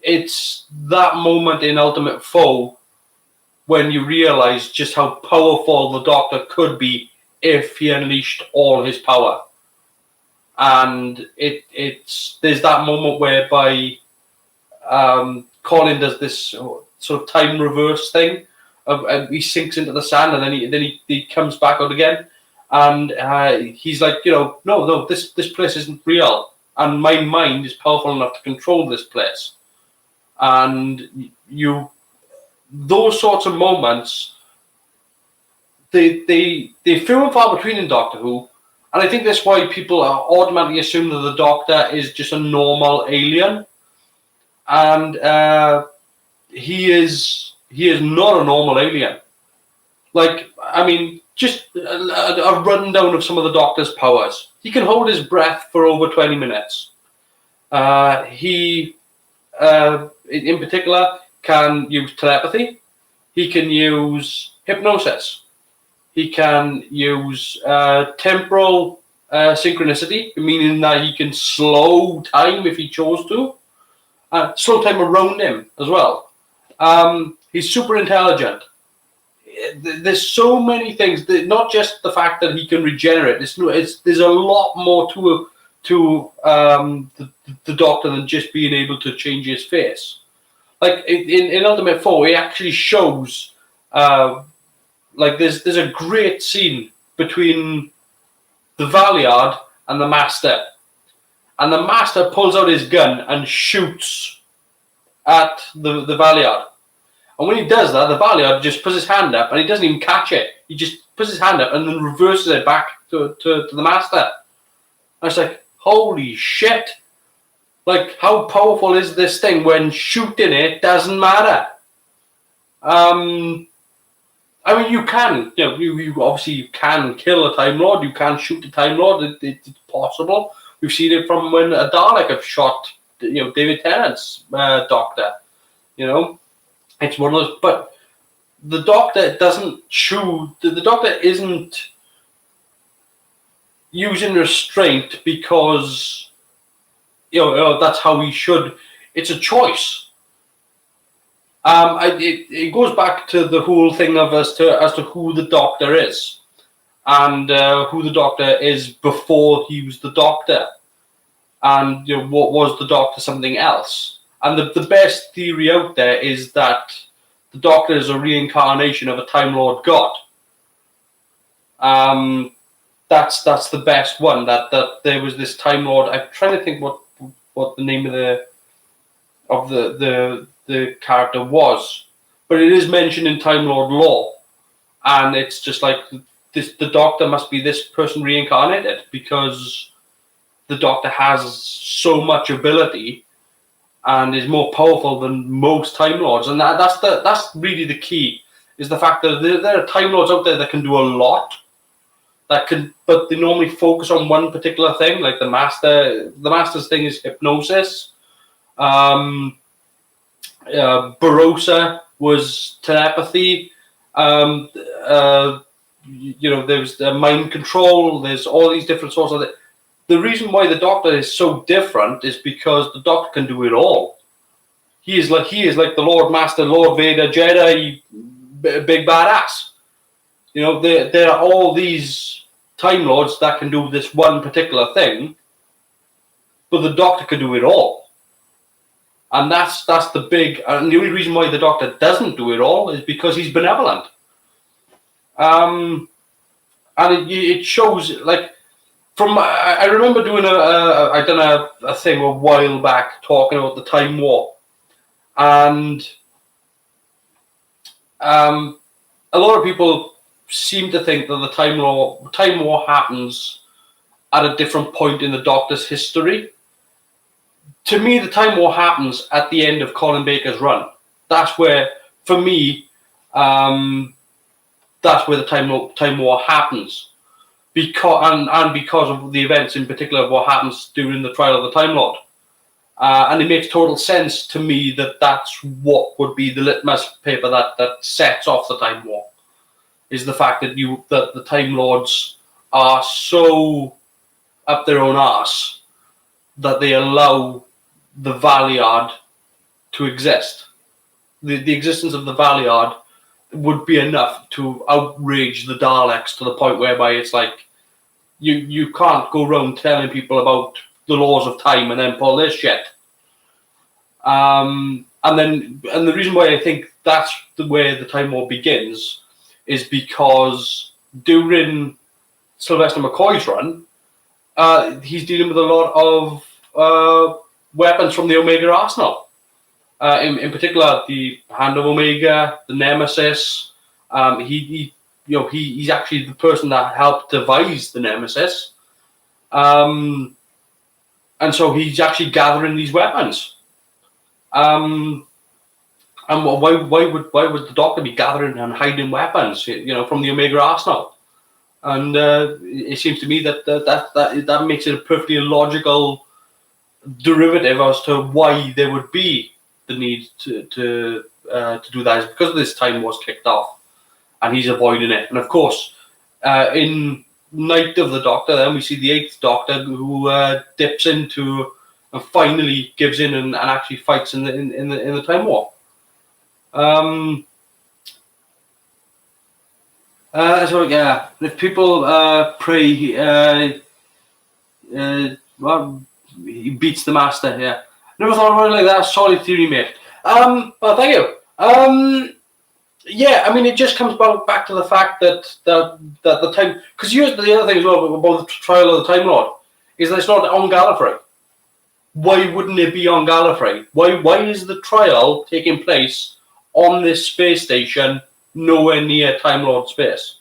it's that moment in Ultimate 4 when you realise just how powerful the Doctor could be if he unleashed all his power. And there's that moment whereby Colin does this sort of time reverse thing. He sinks into the sand, and then he comes back out again. And he's like, no, this place isn't real, and my mind is powerful enough to control this place. And those sorts of moments, they few and far between in Doctor Who, and I think that's why people automatically assume that the Doctor is just a normal alien, and he is not a normal alien. Like, I mean, just a rundown of some of the Doctor's powers. He can hold his breath for over 20 minutes. He, in particular, can use telepathy. He can use hypnosis. He can use temporal synchronicity, meaning that he can slow time if he chose to. Slow time around him as well. He's super intelligent. There's so many things. Not just the fact that he can regenerate. There's a lot more to the Doctor than just being able to change his face. Like in Ultimate 4, he actually shows there's a great scene between the Valiard and the Master, and the Master pulls out his gun and shoots at the Valiard. And when he does that, the Valiard just puts his hand up, and he doesn't even catch it. He just puts his hand up and then reverses it back to the Master. And it's like, holy shit! Like, how powerful is this thing when shooting it doesn't matter? I mean, you can, you obviously can kill a Time Lord. You can shoot the Time Lord. It's possible. We've seen it from when a Dalek have shot, David Tennant's Doctor. It's one of those, but the Doctor doesn't choose. The Doctor isn't using restraint because that's how he should. It's a choice. It goes back to the whole thing of as to who the Doctor is, and who the Doctor is before he was the Doctor, and what was the Doctor something else. And the best theory out there is that the Doctor is a reincarnation of a Time Lord God. That's the best one. That there was this Time Lord. I'm trying to think what the name of the character was, but it is mentioned in Time Lord lore, and it's just like this: the Doctor must be this person reincarnated because the Doctor has so much ability and is more powerful than most Time Lords, and that's really the key, is the fact that there are Time Lords out there that can do a lot, but they normally focus on one particular thing, like the Master. The Master's thing is hypnosis. Barossa was telepathy. There's mind control. There's all these different sorts of. The reason why the Doctor is so different is because the Doctor can do it all. He is like the Lord Master, Lord Vader, Jedi, big badass. There are all these Time Lords that can do this one particular thing, but the Doctor can do it all. And that's the big. And the only reason why the Doctor doesn't do it all is because he's benevolent. And it shows, like, I remember doing I done a thing a while back talking about the Time War, and a lot of people seem to think that the Time War happens at a different point in the Doctor's history. To me, the Time War happens at the end of Colin Baker's run. That's where, for me, that's where the Time War happens. Because of the events in particular of what happens during the trial of the Time Lord. And it makes total sense to me that that's what would be the litmus paper that sets off the Time War, is the fact that the Time Lords are so up their own arse that they allow the Valiard to exist. The existence of the Valiard would be enough to outrage the Daleks to the point whereby it's like you can't go around telling people about the laws of time and then pull this shit. And the reason why I think that's where the Time War begins is because during Sylvester McCoy's run, he's dealing with a lot of weapons from the Omega arsenal. In particular, the Hand of Omega, the Nemesis. He's actually the person that helped devise the Nemesis, and so he's actually gathering these weapons. And why would the Doctor be gathering and hiding weapons, from the Omega arsenal? And it seems to me that makes it a perfectly logical derivative as to why there would be the need to do that, is because of this Time was kicked off, and he's avoiding it. And of course, in Night of the Doctor, then we see the 8th Doctor who dips into and finally gives in and actually fights in the Time War. So yeah, if people pray, well, he beats the Master. Yeah, never thought about it like that. Solid theory, mate. Well, thank you. Yeah, I mean, it just comes back to the fact that the time, because here's the other thing as well about the trial of the Time Lord, is that it's not on Gallifrey. Why wouldn't it be on Gallifrey? Why is the trial taking place on this space station, nowhere near Time Lord space?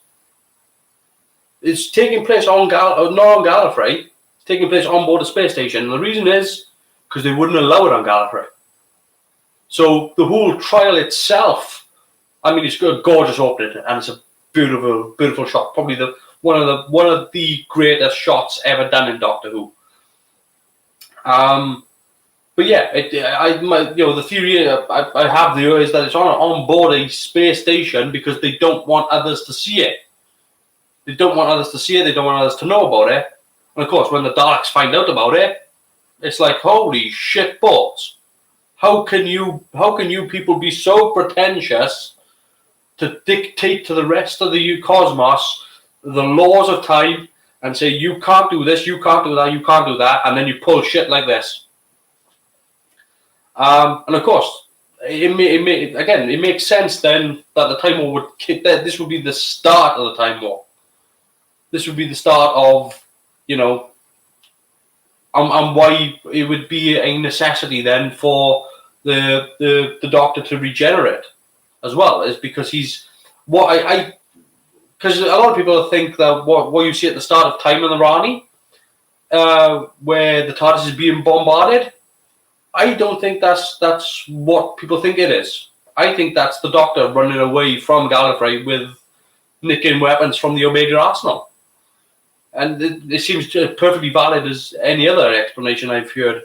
It's taking place not on Gallifrey. It's taking place on board a space station. And the reason is because they wouldn't allow it on Gallifrey. So the whole trial itself, I mean, it's a gorgeous opening, and it's a beautiful, beautiful shot. Probably one of the greatest shots ever done in Doctor Who. But yeah, the theory I have there is that it's on board a space station because they don't want others to see it. They don't want others to see it. They don't want others to know about it. And of course, when the Daleks find out about it, It's like, holy shit balls. How can you people be so pretentious to dictate to the rest of the cosmos the laws of time and say you can't do this, you can't do that, you can't do that, and then you pull shit like this. And of course, it makes sense then that the Time War this would be the start of the Time War. This would be the start of, and why it would be a necessity then for the Doctor to regenerate as well, is because he's because a lot of people think that what you see at the start of Time and the Rani, where the TARDIS is being bombarded, I don't think that's what people think it is. I think that's the Doctor running away from Gallifrey with nicking weapons from the Omega Arsenal. And it seems perfectly valid as any other explanation I've heard.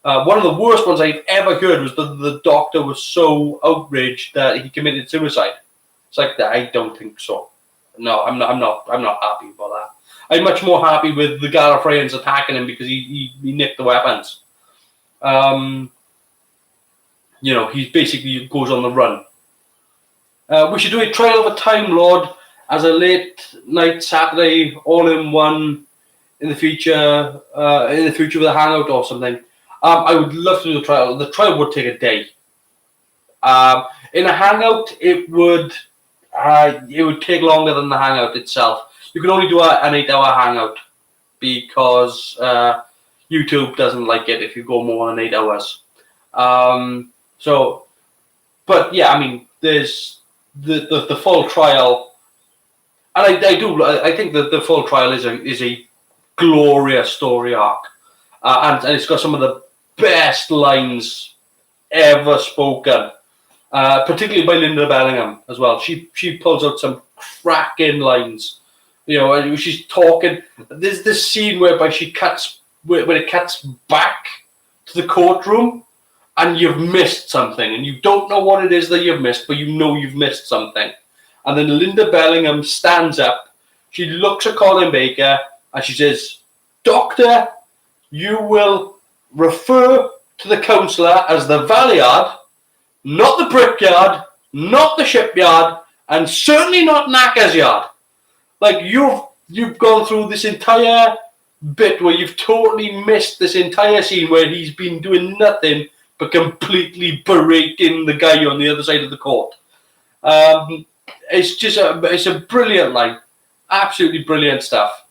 One of the worst ones I've ever heard was that the Doctor was so outraged that he committed suicide. It's like, I don't think so. No, I'm not happy about that. I'm much more happy with the Gallifreyans attacking him because he nicked the weapons. He basically goes on the run. We should do a Trial of a Time Lord as a late night Saturday, all in one in the future with a hangout or something. I would love to do the trial. The trial would take a day. In a hangout, it would take longer than the hangout itself. You can only do an 8-hour hangout because YouTube doesn't like it if you go more than 8 hours. But yeah, I mean, there's the full trial, and I think that the full trial is a glorious story arc, and it's got some of the best lines ever spoken, particularly by Linda Bellingham as well. She pulls out some cracking lines. She's talking. There's this scene whereby when it cuts back to the courtroom, and you've missed something, and you don't know what it is that you've missed, but you know you've missed something. And then Linda Bellingham stands up. She looks at Colin Baker, and she says, "Doctor, you will refer to the counsellor as the Valeyard, not the Brickyard, not the Shipyard, and certainly not Knacker's Yard." Like, you've gone through this entire bit where you've totally missed this entire scene where he's been doing nothing but completely berating the guy on the other side of the court. It's a brilliant line, absolutely brilliant stuff.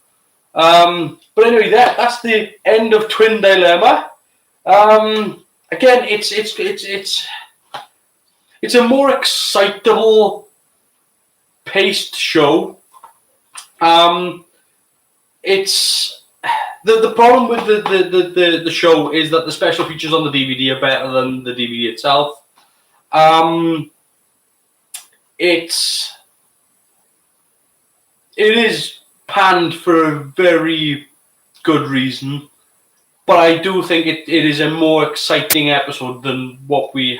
But anyway, that's the end of Twin Dilemma. Again, it's a more excitable paced show. It's the problem with the show is that the special features on the DVD are better than the DVD itself. It is panned for a very good reason, but I do think it is a more exciting episode than what the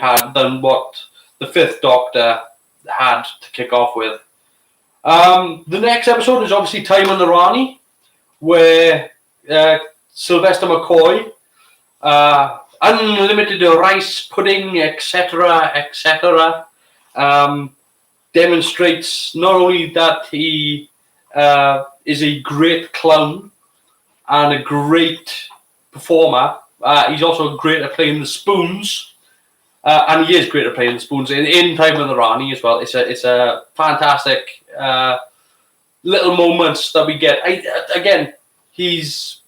Fifth Doctor had to kick off with. The next episode is obviously Time and the Rani, where Sylvester McCoy, unlimited rice pudding, etc., etc., demonstrates not only that he is a great clown and a great performer, he's also great at playing the spoons, and he is great at playing the spoons in Time and the Rani as well. It's a fantastic little moments that we get. Again, he's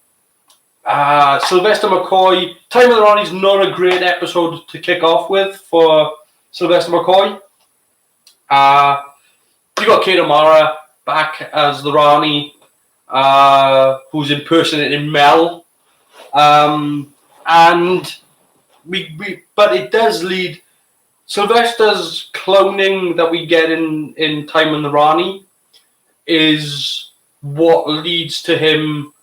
Sylvester McCoy. Time of the Rani is not a great episode to kick off with for Sylvester McCoy. You got Kate O'Mara back as the Rani, who's impersonating Mel, but it does lead Sylvester's cloning that we get in Time and the Rani is what leads to him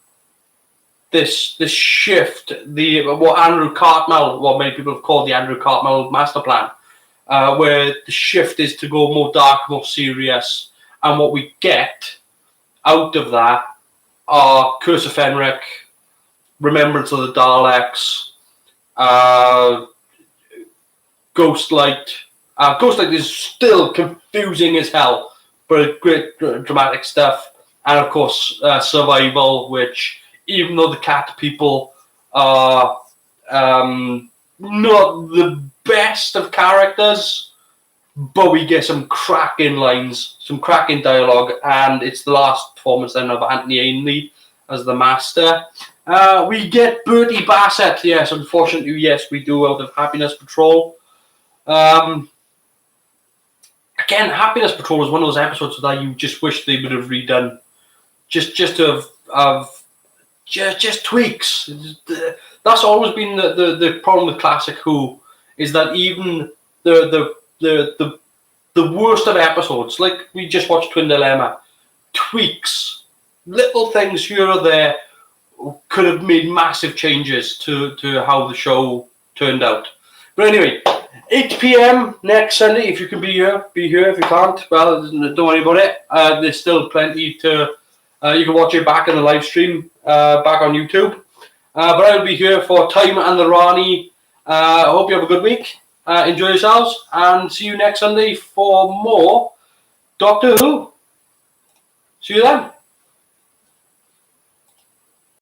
this shift, what Andrew Cartmel, what many people have called the Andrew Cartmel master plan, where the shift is to go more dark, more serious, and what we get out of that are Curse of Fenric, Remembrance of the Daleks, Ghostlight. Ghostlight is still confusing as hell, but great dramatic stuff. And of course, Survival, which, even though the cat people are not the best of characters, but we get some cracking lines, some cracking dialogue, and it's the last performance then of Anthony Ainley as the Master. We get Bertie Bassett, yes, unfortunately, yes, we do, out of Happiness Patrol. Again, Happiness Patrol is one of those episodes that you just wish they would have redone. Just to have just tweaks. That's always been the problem with Classic Who, is that even the worst of episodes, like we just watched Twin Dilemma, tweaks, little things here or there could have made massive changes to how the show turned out. But anyway, 8 p.m. next Sunday. If you can be here, be here. If you can't, well, don't worry about it. There's still plenty to. You can watch it back in the live stream, back on YouTube. But I'll be here for Time and the Rani. I hope you have a good week. Enjoy yourselves, and see you next Sunday for more Doctor Who. See you then.